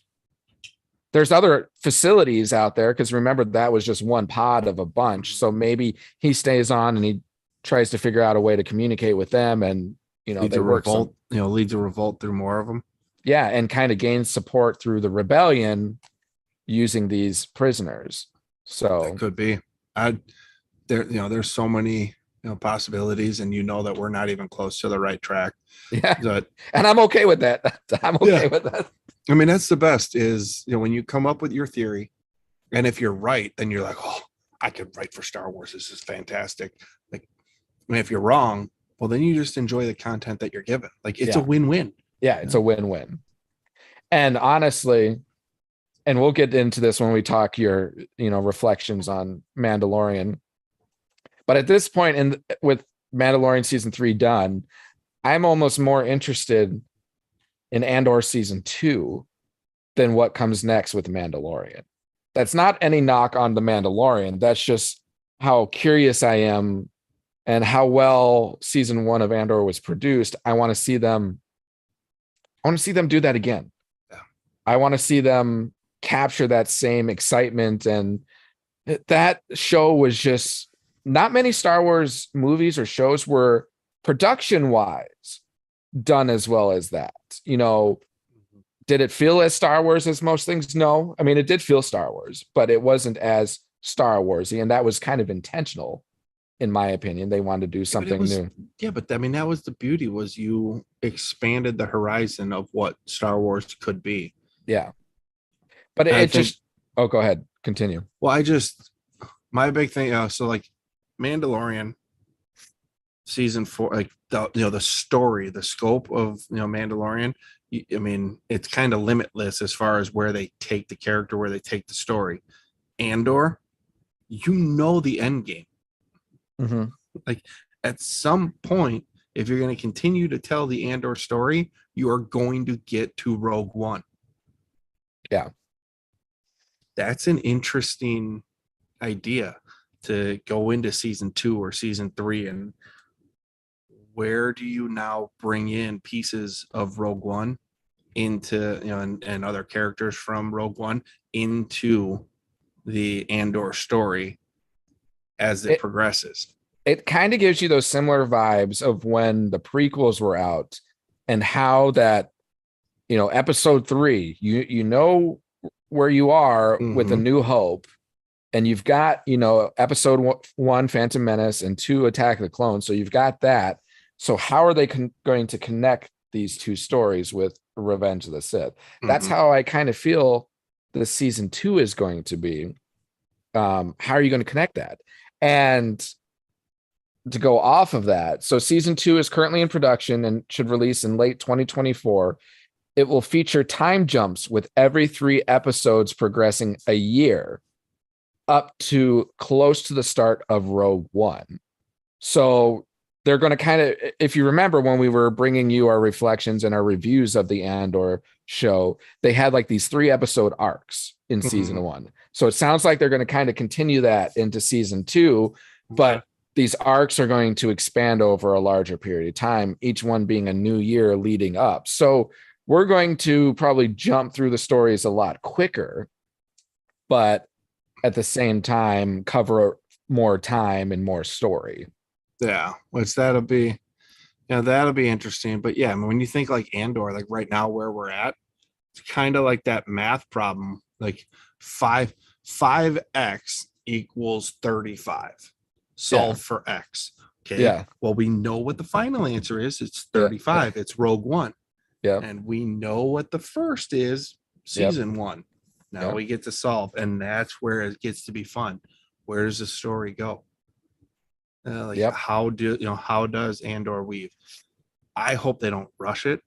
There's other facilities out there because remember that was just one pod of a bunch. So maybe he stays on and he tries to figure out a way to communicate with them, and leads a revolt through more of them. Yeah, and kind of gains support through the rebellion using these prisoners. So that could be. There's so many possibilities, and that we're not even close to the right track. Yeah, and I'm okay with that. I'm okay with that. I mean, that's the best is, when you come up with your theory, and if you're right, then you're like, oh, I could write for Star Wars. This is fantastic. Like, and if you're wrong, well, then you just enjoy the content that you're given. Like, it's a win-win. Yeah, it's a win-win. And honestly, and we'll get into this when we talk your, reflections on Mandalorian. But at this point with Mandalorian season 3 done, I'm almost more interested in Andor season 2 than what comes next with Mandalorian. That's not any knock on the Mandalorian. That's just how curious I am and how well season 1 of Andor was produced. I want to see them do that again. Yeah. I want to see them capture that same excitement. And that show was just, not many Star Wars movies or shows were production wise done as well as that. Did it feel as Star Wars as most things? No. I mean, it did feel Star Wars, but it wasn't as Star Warsy, and that was kind of intentional, in my opinion. They wanted to do something new. Yeah, but I mean, that was the beauty, was you expanded the horizon of what Star Wars could be. Yeah. But go ahead. Continue. Well, my big thing, so like Mandalorian season 4, like the story, the scope of Mandalorian, I mean, it's kind of limitless as far as where they take the character, where they take the story. Andor, the end game. Mm-hmm. Like, at some point, if you're going to continue to tell the Andor story, you are going to get to Rogue One. Yeah. That's an interesting idea to go into season 2 or season 3. And where do you now bring in pieces of Rogue One into, and other characters from Rogue One into the Andor story as it progresses? It kind of gives you those similar vibes of when the prequels were out and how that, episode 3, you know where you are with A New Hope, and you've got, episode 1, Phantom Menace, and 2, Attack of the Clones. So you've got that. So how are they going to connect these two stories with Revenge of the Sith? That's how I kind of feel the season 2 is going to be. How are you going to connect that? And to go off of that, so season 2 is currently in production and should release in late 2024. it will feature time jumps with every 3 episodes progressing a year up to close to the start of Rogue One. So they're going to kind of, if you remember when we were bringing you our reflections and our reviews of the Andor show, they had like these 3 episode arcs in season 1. So it sounds like they're going to kind of continue that into season 2, but these arcs are going to expand over a larger period of time, each one being a new year leading up. So we're going to probably jump through the stories a lot quicker, but at the same time cover more time and more story. Yeah, which that'll be interesting. But yeah, I mean, when you think like Andor, like right now where we're at, it's kind of like that math problem, like 5x equals 35. Solve for X. Okay. Yeah. Well, we know what the final answer is. It's 35. It's Rogue One. Yeah. And we know what the first is, season 1. Now we get to solve, and that's where it gets to be fun. Where does the story go? How does Andor weave? I hope they don't rush it.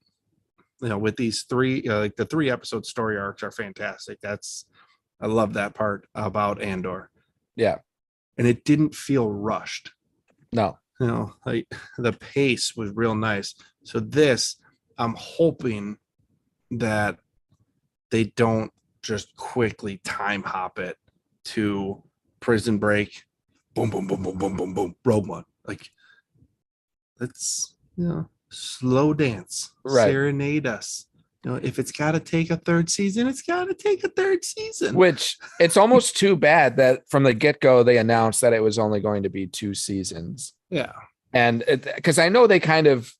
With these 3, like the 3 episode story arcs are fantastic. I love that part about Andor. Yeah. And it didn't feel rushed. No. Like the pace was real nice. So this, I'm hoping that they don't just quickly time hop it to Prison Break, boom, boom, boom, boom, boom, boom, boom, Rogue One. Like, let's slow dance, serenade us. If it's got to take a 3rd season, it's got to take a 3rd season. Which it's almost too bad that from the get-go they announced that it was only going to be 2 seasons. Yeah, and because I know they kind of,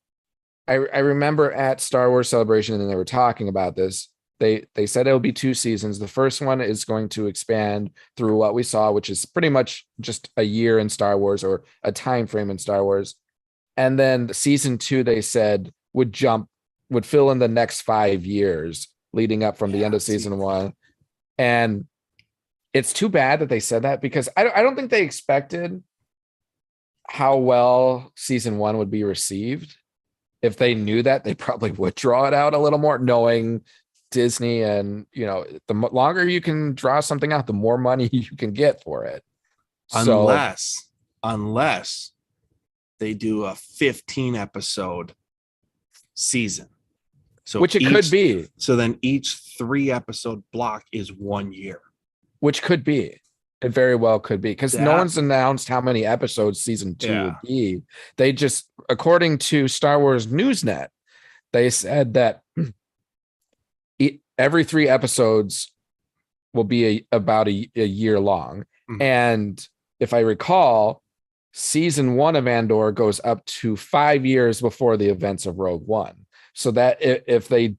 I remember at Star Wars Celebration and they were talking about this. They said it'll be 2 seasons. The first one is going to expand through what we saw, which is pretty much just a year in Star Wars or a time frame in Star Wars. And then season 2, they said would fill in the next 5 years leading up from the end of season 1. And it's too bad that they said that, because I don't think they expected how well season 1 would be received. If they knew that, they probably would draw it out a little more, knowing Disney, and the longer you can draw something out, the more money you can get for it. Unless they do a 15 episode season. So which it could be. So then each 3 episode block is 1 year. Which could be. It very well could be, because no one's announced how many episodes season 2 will be. They just, according to Star Wars Newsnet, they said that every 3 episodes will be about a year long. Mm-hmm. And if I recall, season 1 of Andor goes up to 5 years before the events of Rogue One. So that if they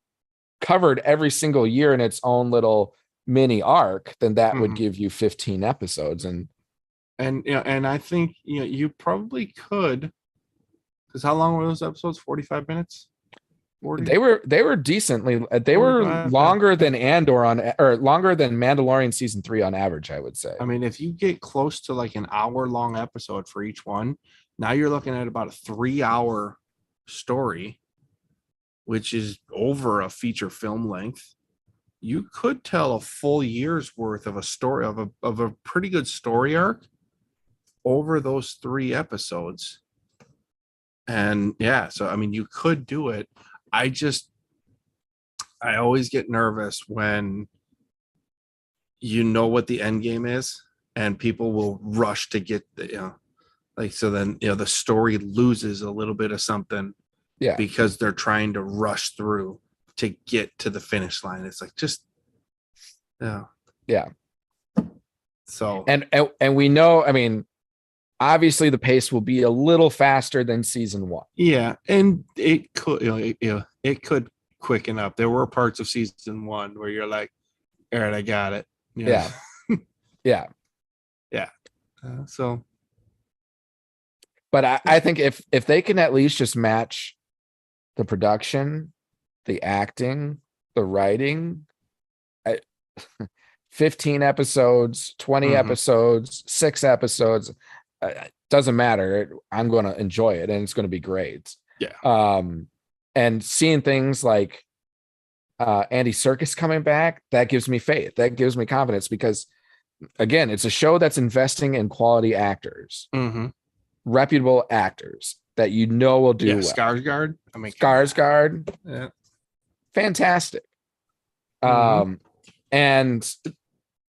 covered every single year in its own little mini arc, then that would give you 15 episodes. And I think you probably could, because how long were those episodes? 45 minutes. 40? They were decently. They were longer than Andor or longer than Mandalorian season 3 on average, I would say. I mean, if you get close to like an hour-long episode for each one, now you're looking at about a 3-hour story, which is over a feature film length. You could tell a full year's worth of a story of a pretty good story arc over those 3 episodes. And so I mean, you could do it. I always get nervous when what the end game is and people will rush to get so then the story loses a little bit of something because they're trying to rush through to get to the finish line. It's like so and we know, I mean, obviously the pace will be a little faster than season 1. And it could it could quicken up. There were parts of season 1 where you're like, all right, I got it. So but I think if they can at least just match the production, the acting, the writing, 15 episodes, 20 episodes, 6 episodes, doesn't matter. I'm going to enjoy it and it's going to be great. And seeing things like Andy Serkis coming back, that gives me faith. That gives me confidence because, again, it's a show that's investing in quality actors, reputable actors that will do well. Skarsgård. I mean, Skarsgård, yeah, fantastic. And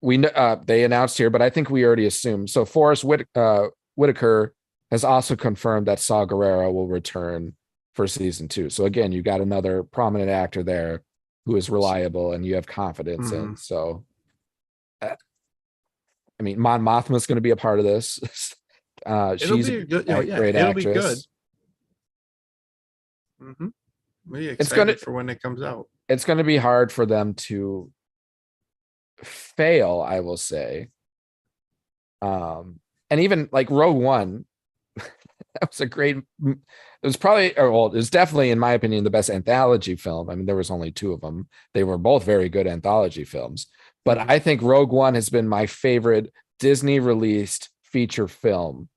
we they announced here, but I think we already assumed. So Forrest Whitaker has also confirmed that Saw Gerrera will return for season 2. So again, you got another prominent actor there who is reliable and you have confidence in. So, I mean, Mon Mothma's going to be a part of this. She's be good, great it'll actress. Be good. Really excited for when it comes out. It's going to be hard for them to fail, I will say. And even like Rogue One, that was it was definitely, in my opinion, the best anthology film. I mean, there was only 2 of them. They were both very good anthology films, but I think Rogue One has been my favorite Disney released feature film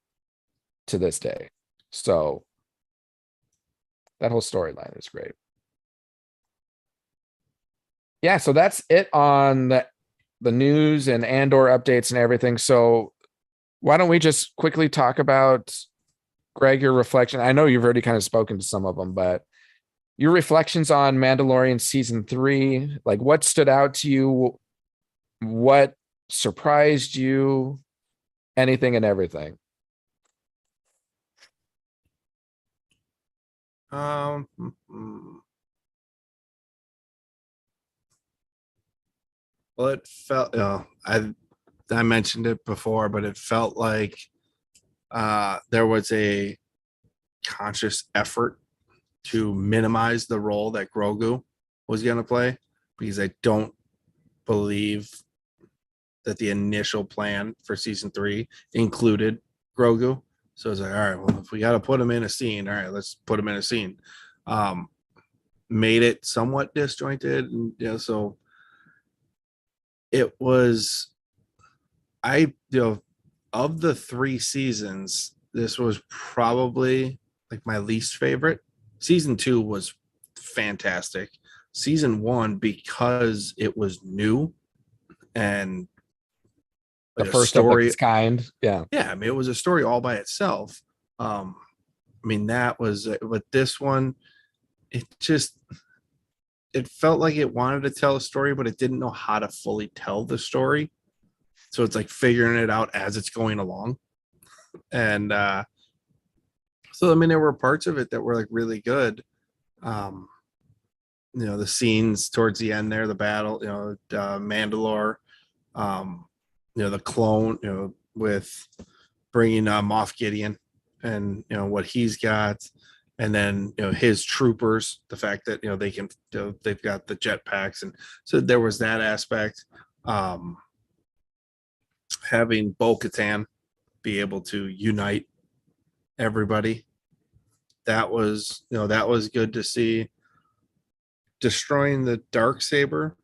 to this day. So that whole storyline is great. Yeah, so that's it on the news and Andor updates and everything. So why don't we just quickly talk about, Greg, your reflection? I know you've already kind of spoken to some of them, but your reflections on Mandalorian season 3, like what stood out to you, what surprised you, anything and everything. Well, it felt, I mentioned it before, but it felt like there was a conscious effort to minimize the role that Grogu was going to play, because I don't believe that the initial plan for season 3 included Grogu. So it's like, all right, well, if we got to put him in a scene, all right, let's put him in a scene. Made it somewhat disjointed, and so it was. Of the 3 seasons, this was probably like my least favorite. Season 2 was fantastic. Season 1, because it was new and the first story of its kind. Yeah. I mean, it was a story all by itself. I mean, that was, but this one, it felt like it wanted to tell a story, but it didn't know how to fully tell the story. So it's like figuring it out as it's going along. And so, I mean, there were parts of it that were like really good. The scenes towards the end there, the battle, Mandalore, the clone, with bringing Moff Gideon and, what he's got. And then, his troopers, the fact that, they can, they've got the jetpacks. And so there was that aspect. Having Bo-Katan be able to unite everybody, that was good to see. Destroying the Darksaber,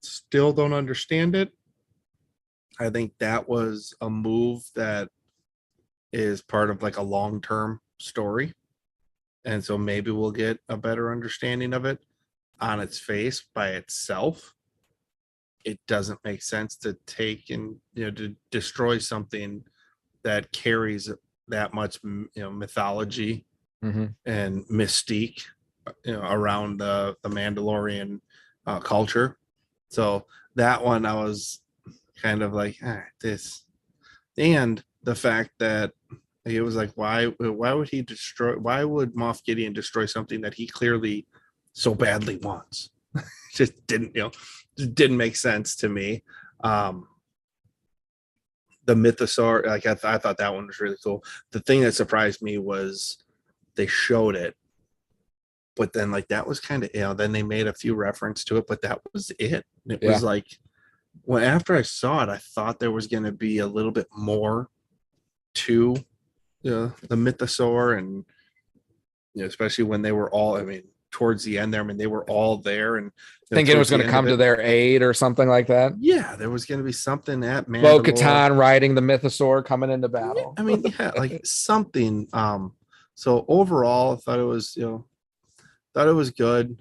still don't understand it. I think that was a move that is part of like a long-term story, and so maybe we'll get a better understanding of it. On its face by itself, it doesn't make sense to take and to destroy something that carries that much mythology and mystique around the Mandalorian culture. So that one I was kind of like this, and the fact that it was like, why would Moff Gideon destroy something that he clearly so badly wants? Just didn't make sense to me. The mythosaur, like I thought that one was really cool. The thing that surprised me was they showed it, but then like that was kind of, then they made a few reference to it, but that was it. It was like, well, after I saw it, I thought there was going to be a little bit more to the mythosaur, and especially when they were all, I mean, towards the end there, I mean, they were all there, and thinking it was going to come to their aid or something like that. Yeah, there was going to be something at Mandalore. Bo-Katan riding the mythosaur coming into battle. Yeah, I mean, like something. So overall, I thought it was, good.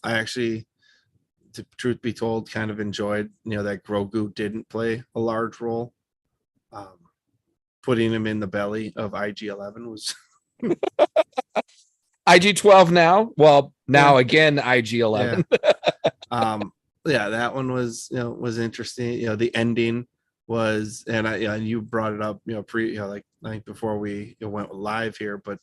I actually, to truth be told, kind of enjoyed, that Grogu didn't play a large role. Putting him in the belly of IG-11 was IG-12 now. Well, now again IG-11. Yeah. That one was interesting. The ending was, and you brought it up, like I think before we went live here, but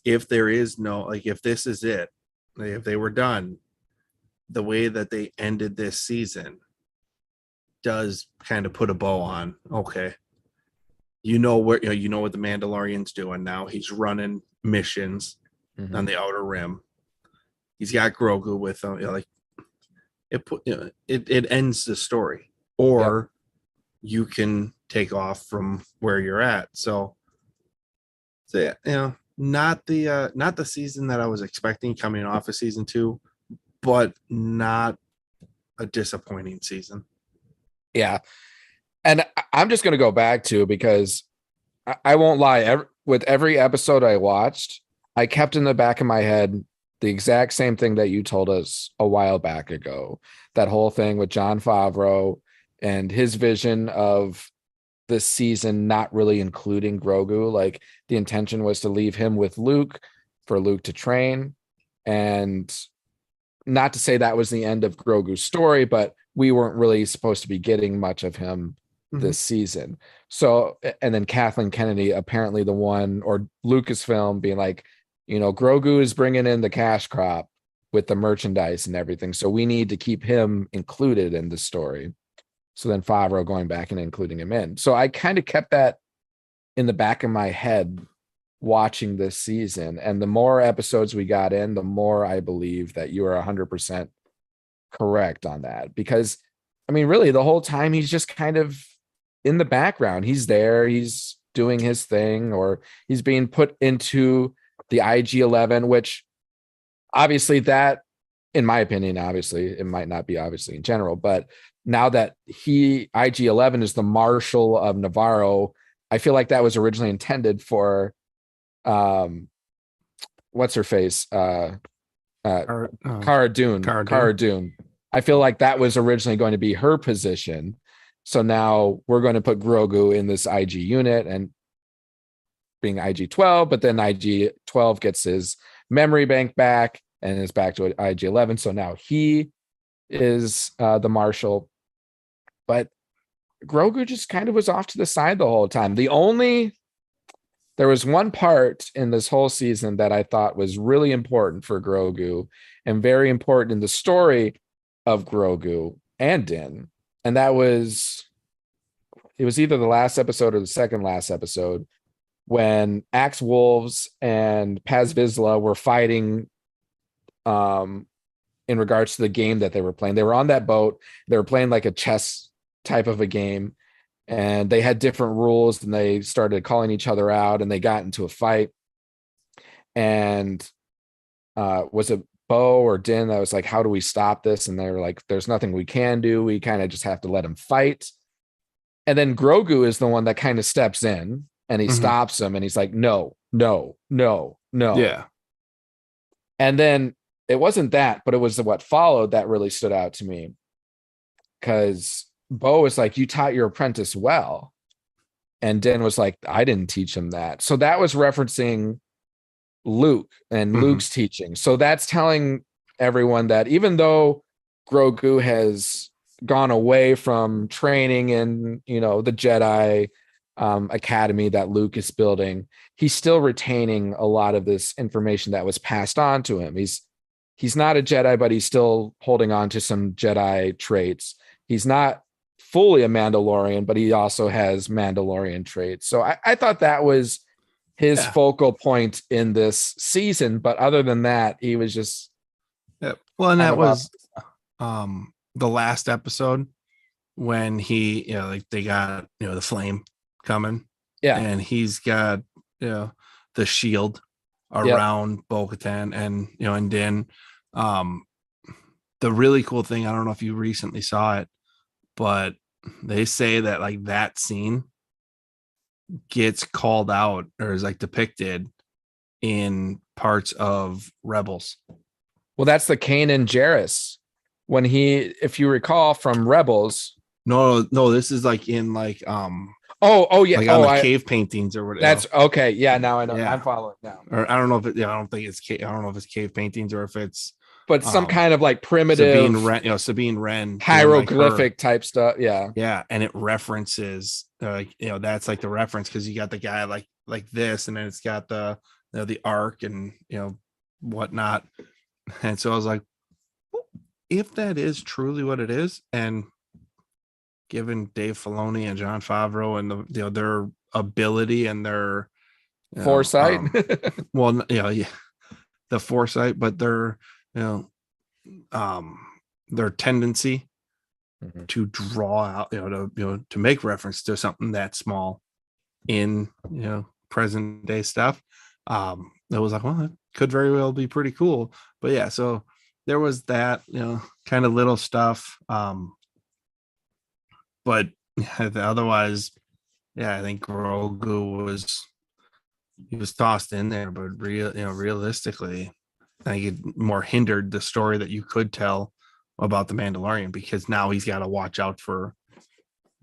if there is no, like, if this is it, if they were done, the way that they ended this season does kind of put a bow on, okay, what the Mandalorian's doing now. He's running missions on the Outer Rim. He's got Grogu with him. Like, it ends the story, or you can take off from where you're at. So yeah, not the season that I was expecting coming off of season 2, but not a disappointing season. Yeah. And I'm just going to go back to, because I won't lie, with every episode I watched, I kept in the back of my head the exact same thing that you told us a while back ago. That whole thing with Jon Favreau and his vision of this season not really including Grogu. Like, the intention was to leave him with Luke, for Luke to train. And not to say that was the end of Grogu's story, but we weren't really supposed to be getting much of him this season. So, and then Kathleen Kennedy, apparently the one, or Lucasfilm being like, Grogu is bringing in the cash crop with the merchandise and everything, so we need to keep him included in the story. So then Favreau going back and including him in. So I kind of kept that in the back of my head watching this season. And the more episodes we got in, the more I believe that you are 100% correct on that. Because, I mean, really, the whole time he's just kind of in the background. He's there, he's doing his thing, or he's being put into the IG-11, which obviously, that, in my opinion, obviously, it might not be obviously in general, but now that IG-11 is the Marshal of Navarro, I feel like that was originally intended for what's her face? Cara Dune. Cara Dune. I feel like that was originally going to be her position. So now we're going to put Grogu in this IG unit and being IG-12, but then IG-12 gets his memory bank back and is back to IG-11. So now he is the Marshal. But Grogu just kind of was off to the side the whole time. There was one part in this whole season that I thought was really important for Grogu and very important in the story of Grogu and Din. And it was either the last episode or the second last episode, when Axe Wolves and Paz Vizsla were fighting in regards to the game that they were playing. They were on that boat. They were playing like a chess type of a game, and they had different rules, and they started calling each other out, and they got into a fight. And was it Bo or Din that was like, how do we stop this? And they were like, there's nothing we can do. We kind of just have to let him fight. And then Grogu is the one that kind of steps in and he stops him, and he's like, no. Yeah. And then it wasn't that, but it was what followed that really stood out to me. Because Bo was like, you taught your apprentice well. And Din was like, I didn't teach him that. So that was referencing Luke and Luke's teaching. So that's telling everyone that even though Grogu has gone away from training in, the Jedi academy that Luke is building, he's still retaining a lot of this information that was passed on to him. He's not a Jedi, but he's still holding on to some Jedi traits. He's not fully a Mandalorian, but he also has Mandalorian traits. So I thought that was his focal point in this season. But other than that, he was just well, and that was the last episode when he, they got, the flame coming. Yeah. And he's got, the shield around Bo-Katan and, and Din. The really cool thing, I don't know if you recently saw it, but they say that like that scene gets called out or is like depicted in parts of Rebels. Well, that's the Kanan Jarrus when if you recall from Rebels. No, this is like in like yeah. like on the cave paintings or whatever. That's okay. Yeah, now I know. Yeah. I'm following now. Or I don't know if it, I don't think it's I don't know if it's cave paintings or if it's some kind of like primitive Sabine Wren hieroglyphic type stuff. Yeah. Yeah. And it references that's like the reference because you got the guy like this, and then it's got the the arc and whatnot. And so I was like, if that is truly what it is, and given Dave Filoni and Jon Favreau and their ability and their foresight, the foresight, but their their tendency to draw out to make reference to something that small in present day stuff, it was like, well, it could very well be pretty cool. But yeah, so there was that kind of little stuff, but otherwise, I think Grogu was tossed in there, but realistically, I think it more hindered the story that you could tell about the Mandalorian, because now he's got to watch out for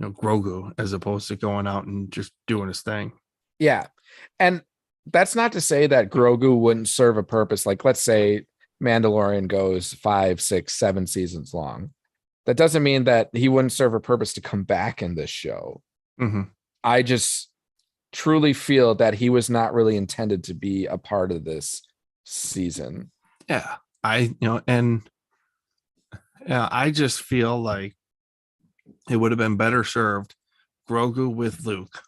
Grogu as opposed to going out and just doing his thing. Yeah, and that's not to say that Grogu wouldn't serve a purpose. Like, let's say Mandalorian goes 5, 6, 7 seasons long. That doesn't mean that he wouldn't serve a purpose to come back in this show. Mm-hmm. I just truly feel that he was not really intended to be a part of this season. Yeah, I just feel like it would have been better served Grogu with Luke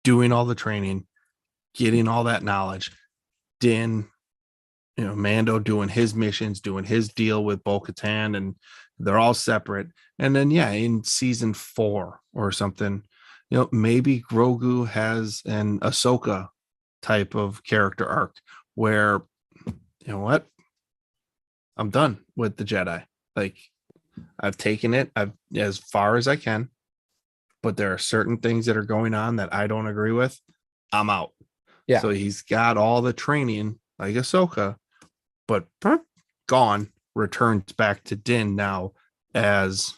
doing all the training, getting all that knowledge, Din, Mando doing his missions, doing his deal with Bo-Katan, and they're all separate. And then in season 4 or something, maybe Grogu has an Ahsoka type of character arc where, what, I'm done with the Jedi. Like, I've taken it as far as I can, but there are certain things that are going on that I don't agree with. I'm out. Yeah. So he's got all the training like Ahsoka, but gone, returns back to Din now as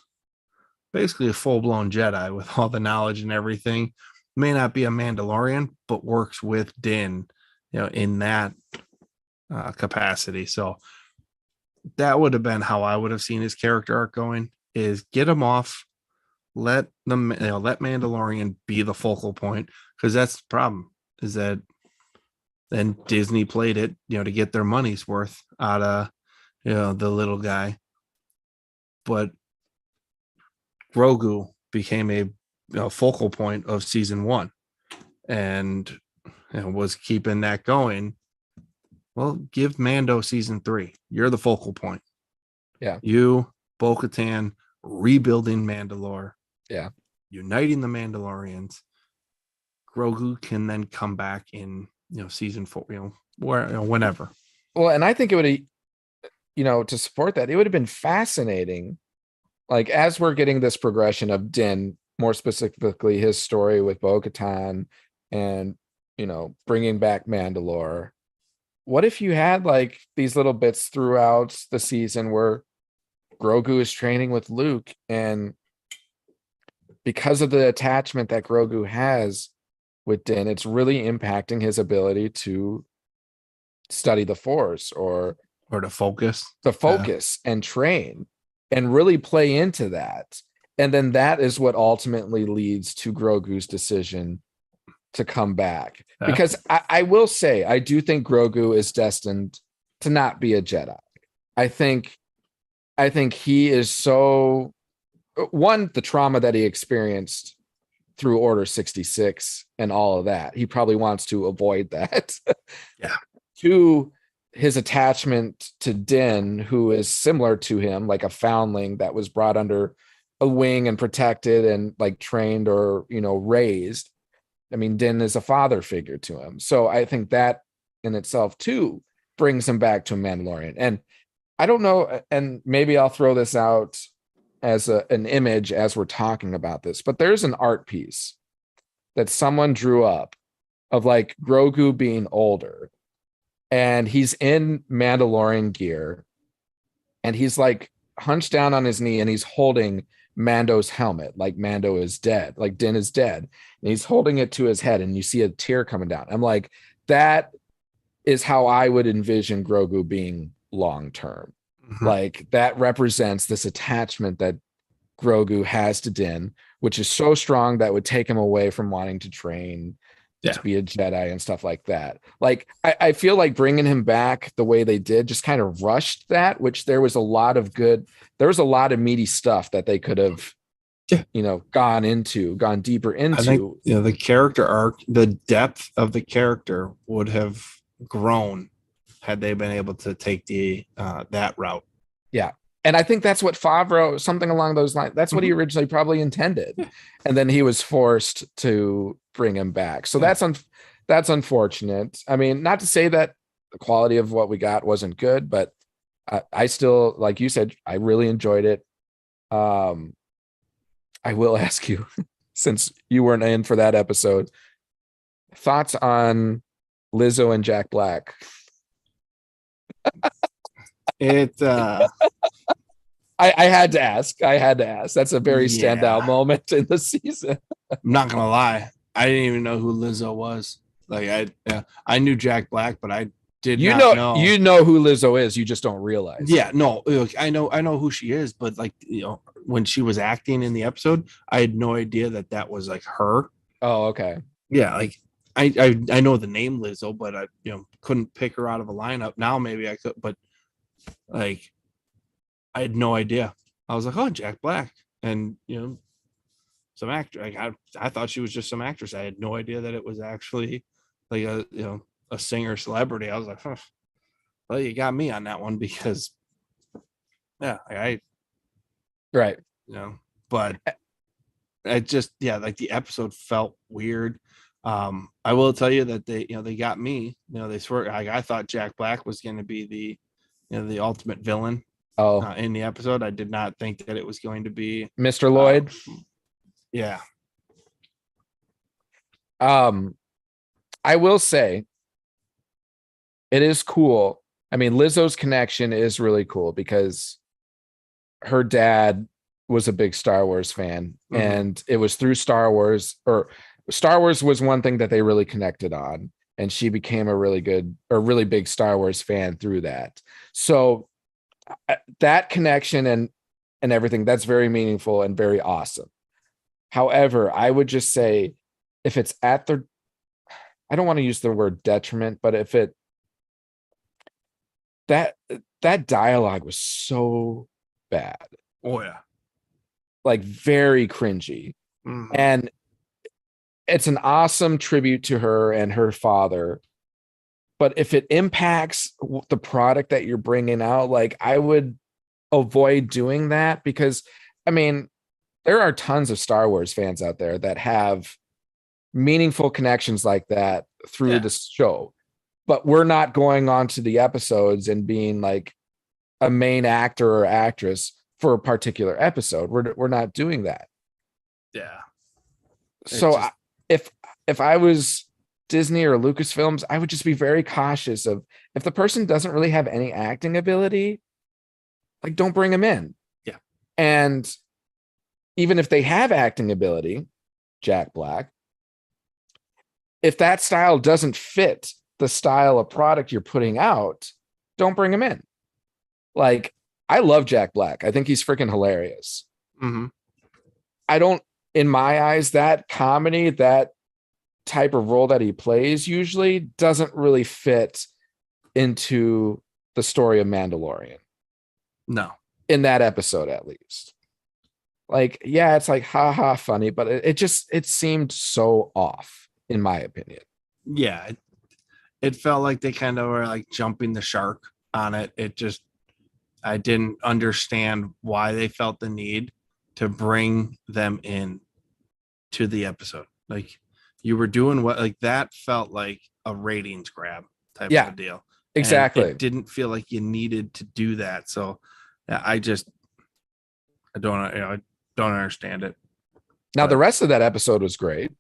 basically a full-blown Jedi with all the knowledge and everything. May not be a Mandalorian, but works with Din, in that capacity. So that would have been how I would have seen his character arc going, is get him off, let Mandalorian be the focal point, because that's the problem, is that then Disney played it, to get their money's worth out of the little guy. But Grogu became a focal point of season 1 and was keeping that going. Well, give Mando season 3. You're the focal point. Yeah. You, Bo-Katan, rebuilding Mandalore. Yeah. Uniting the Mandalorians. Grogu can then come back in, season 4, whenever. Well, and I think it would, to support that, it would have been fascinating. Like, as we're getting this progression of Din, more specifically his story with Bo-Katan and, bringing back Mandalore. What if you had like these little bits throughout the season where Grogu is training with Luke, and because of the attachment that Grogu has with Din, it's really impacting his ability to study the Force or to focus, and train and really play into that. And then that is what ultimately leads to Grogu's decision to come back. Yeah. Because I will say, I do think Grogu is destined to not be a Jedi. I think he is so, one, the trauma that he experienced through Order 66 and all of that, he probably wants to avoid that. Yeah. 2, his attachment to Din, who is similar to him, like a foundling that was brought under a wing and protected and like trained or, raised. I mean, Din is a father figure to him. So I think that in itself too brings him back to a Mandalorian. And I don't know, and maybe I'll throw this out as an image as we're talking about this, but there's an art piece that someone drew up of like Grogu being older, and he's in Mandalorian gear, and he's like hunched down on his knee and he's holding Mando's helmet, like Mando is dead, like Din is dead, and he's holding it to his head, and you see a tear coming down. I'm like, that is how I would envision Grogu being long term. Like that represents this attachment that Grogu has to Din, which is so strong that would take him away from wanting to train to be a Jedi and stuff like that. Like I feel like bringing him back the way they did just kind of rushed that, which there was a lot of meaty stuff that they could have gone deeper into. I think the character arc, the depth of the character would have grown had they been able to take the that route. Yeah. And I think that's what Favreau, something along those lines, that's what he originally probably intended. Yeah. And then he was forced to bring him back. So that's unfortunate. I mean, not to say that the quality of what we got wasn't good, but I still, like you said, I really enjoyed it. I will ask you, since you weren't in for that episode, thoughts on Lizzo and Jack Black? I had to ask. That's a very standout moment in the season. I'm not gonna lie. I didn't even know who Lizzo was. Like I knew Jack Black, but I did not know. You know who Lizzo is. You just don't realize. Yeah, no. Look, I know who she is, but like when she was acting in the episode, I had no idea that was like her. Oh, okay. Yeah, like I know the name Lizzo, but I couldn't pick her out of a lineup. Now maybe I could, but like I had no idea. I was like, oh, Jack Black, and some actor. Like I thought she was just some actress. I had no idea that it was actually like a singer celebrity. I was like, huh. Well, you got me on that one because right. But it just like the episode felt weird. I will tell you that they got me. They swear. I thought Jack Black was going to be the ultimate villain. In the episode, I did not think that it was going to be Mr. Lloyd. Yeah. I will say it is cool. I mean, Lizzo's connection is really cool because her dad was a big Star Wars fan, and it was through Star Wars was one thing that they really connected on, and she became a really big Star Wars fan through that. So that connection and everything, that's very meaningful and very awesome. However, I would just say if it's at the, I don't want to use the word detriment, but if that dialogue was so bad. Oh yeah. Like very cringy. And it's an awesome tribute to her and her father. But if it impacts the product that you're bringing out, like I would avoid doing that, because I mean, there are tons of Star Wars fans out there that have meaningful connections like that through the show, but we're not going on to the episodes and being like a main actor or actress for a particular episode. We're not doing that. Yeah. So if I was Disney or Lucasfilms, I would just be very cautious of, if the person doesn't really have any acting ability, like don't bring them in. Yeah. And even if they have acting ability, Jack Black, if that style doesn't fit the style of product you're putting out, don't bring him in. Like, I love Jack Black. I think he's freaking hilarious. I don't, in my eyes, that comedy, that type of role that he plays usually doesn't really fit into the story of Mandalorian. No. In that episode, at least. Like, yeah, it's like, haha, funny, but it seemed so off, in my opinion. Yeah. It felt like they kind of were like jumping the shark on it. I didn't understand why they felt the need to bring them in to the episode. Like, you were doing what, like, that felt like a ratings grab type of a deal. Exactly. And it didn't feel like you needed to do that. So I don't understand it. Now, the rest of that episode was great.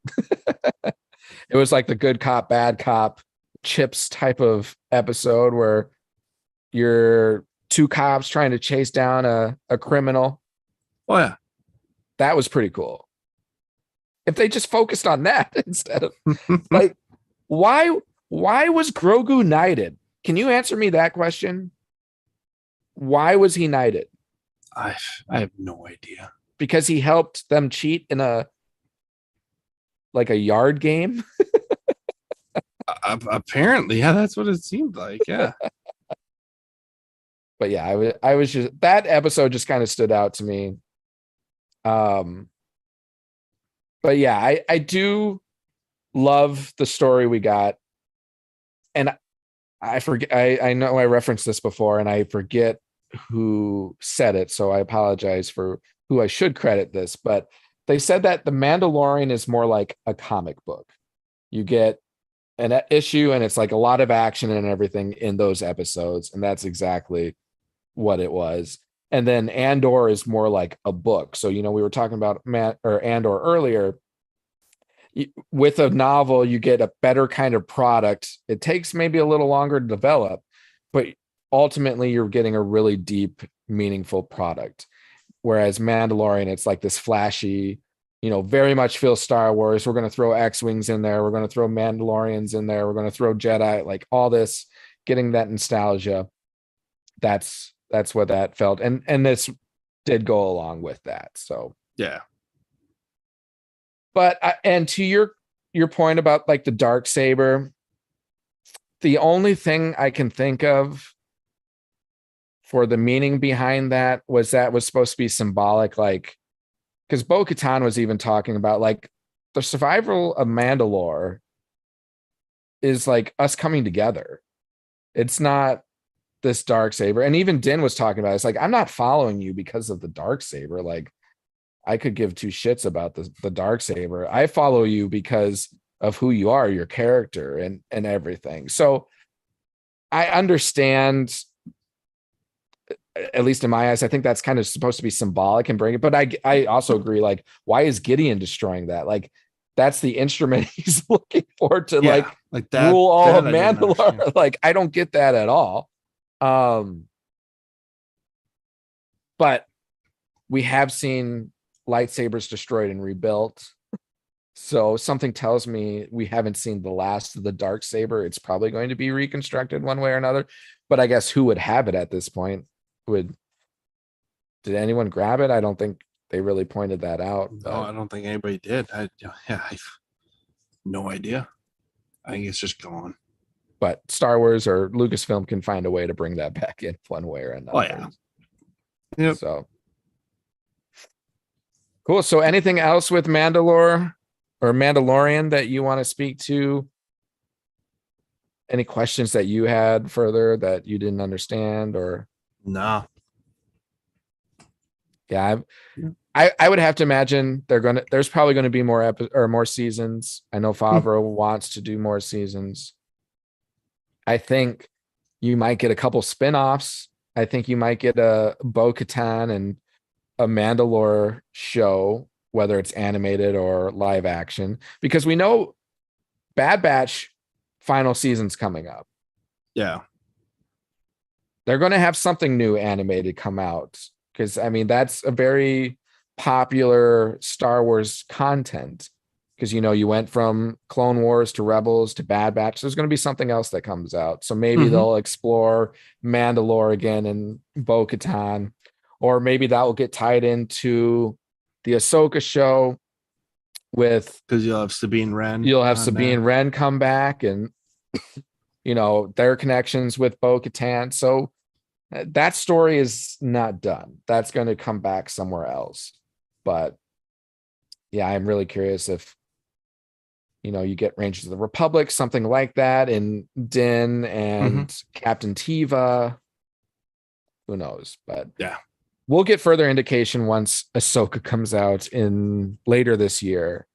It was like the good cop, bad cop Chips type of episode where you're two cops trying to chase down a criminal. Oh yeah. That was pretty cool. If they just focused on that instead of like, why was Grogu knighted? Can you answer me that question? Why was he knighted? I have no idea. Because he helped them cheat in a yard game. Apparently, yeah, that's what it seemed like. Yeah. But yeah, I was just, that episode just kind of stood out to me. But yeah, I do love the story we got. And I forget, I know I referenced this before and I forget who said it. So I apologize for who I should credit this, but they said that The Mandalorian is more like a comic book. You get an issue and it's like a lot of action and everything in those episodes. And that's exactly what it was. And then Andor is more like a book. So, we were talking about Andor earlier. With a novel, you get a better kind of product. It takes maybe a little longer to develop, but ultimately you're getting a really deep, meaningful product. Whereas Mandalorian, it's like this flashy, very much feels Star Wars. We're going to throw X-Wings in there. We're going to throw Mandalorians in there. We're going to throw Jedi, like all this, getting that nostalgia. That's what that felt. And this did go along with that. So, yeah. But, and to your point about like the dark saber, the only thing I can think of for the meaning behind that was supposed to be symbolic, like, because Bo-Katan was even talking about like the survival of Mandalore is like us coming together. It's not this dark saber. And even Din was talking about it. It's like, I'm not following you because of the dark saber. Like, I could give two shits about the dark saber. I follow you because of who you are, your character and everything. So I understand, at least in my eyes, I think that's kind of supposed to be symbolic and bring it. But I also agree, like, why is Gideon destroying that? Like, that's the instrument he's looking for to like that, rule all of Mandalore. Like, I don't get that at all. But we have seen lightsabers destroyed and rebuilt. So something tells me we haven't seen the last of the dark saber. It's probably going to be reconstructed one way or another. But I guess who would have it at this point? Did anyone grab it? I don't think they really pointed that out. No, I don't think anybody did. I've no idea. I think it's just gone. But Star Wars or Lucasfilm can find a way to bring that back in one way or another. Oh yeah. Yep. So cool. So anything else with Mandalore or Mandalorian that you want to speak to? Any questions that you had further that you didn't understand or? No. Yeah, I would have to imagine there's probably going to be more seasons. I know Favreau wants to do more seasons. I think you might get a couple spin-offs. I think you might get a Bo-Katan and a Mandalore show, whether it's animated or live action, because we know Bad Batch final season's coming up. Yeah. They're going to have something new animated come out because, I mean, that's a very popular Star Wars content because, you went from Clone Wars to Rebels to Bad Batch. There's going to be something else that comes out. So maybe they'll explore Mandalore again and Bo-Katan, or maybe that will get tied into the Ahsoka show with, because you'll have Sabine Wren. You'll have Sabine Wren come back and, their connections with Bo-Katan. So that story is not done. That's going to come back somewhere else. But yeah, I'm really curious if, you get Rangers of the Republic, something like that in Din and Captain Teva. Who knows? But yeah, we'll get further indication once Ahsoka comes out in later this year.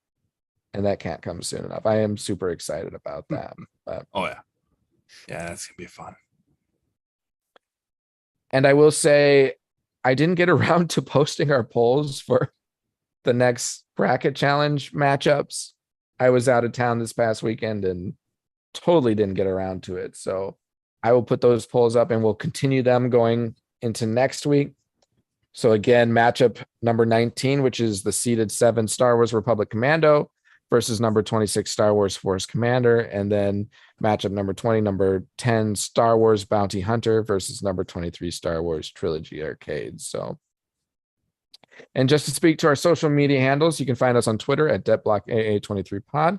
And that can't come soon enough. I am super excited about that. But, oh yeah. Yeah, that's going to be fun. And I will say, I didn't get around to posting our polls for the next bracket challenge matchups. I was out of town this past weekend and totally didn't get around to it. So I will put those polls up and we'll continue them going into next week. So again, matchup number 19, which is the seeded 7 Star Wars Republic Commando versus number 26 Star Wars Force Commander. And then matchup number 20, number 10 Star Wars Bounty Hunter versus number 23 Star Wars Trilogy Arcade. So, and just to speak to our social media handles, you can find us on Twitter at DetBlock AA23pod,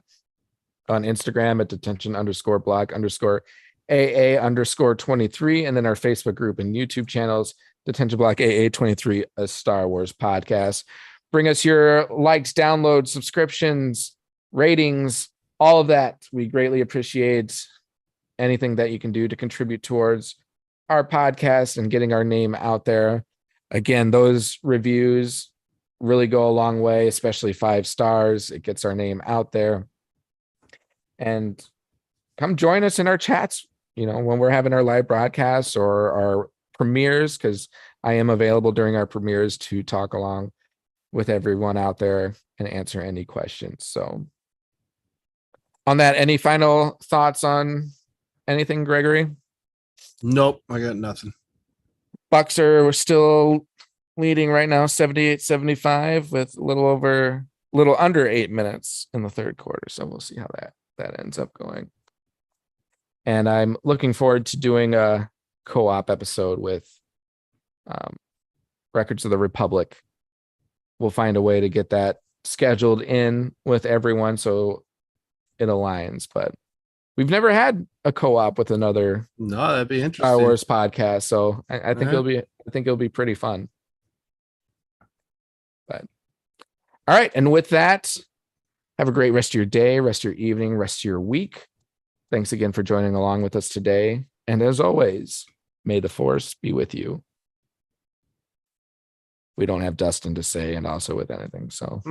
on Instagram at detention_block_AA_23, and then our Facebook group and YouTube channels, Detention Block AA23, a Star Wars podcast. Bring us your likes, downloads, subscriptions, ratings, all of that. We greatly appreciate anything that you can do to contribute towards our podcast and getting our name out there. Again, those reviews really go a long way, especially 5 stars. It gets our name out there. And come join us in our chats, when we're having our live broadcasts or our premieres, because I am available during our premieres to talk along with everyone out there and answer any questions. So on that, any final thoughts on anything, Gregory? Nope, I got nothing. Bucks we're still leading right now, 78-75 with a little under 8 minutes in the third quarter. So we'll see how that ends up going. And I'm looking forward to doing a co-op episode with Records of the Republic. We'll find a way to get that scheduled in with everyone so it aligns. But we've never had a co-op with another that'd be interesting Star Wars podcast. So I think it'll be pretty fun. But all right, and with that, have a great rest of your day, rest of your evening, rest of your week. Thanks again for joining along with us today. And as always, may the Force be with you. We don't have Dustin to say and also with anything. So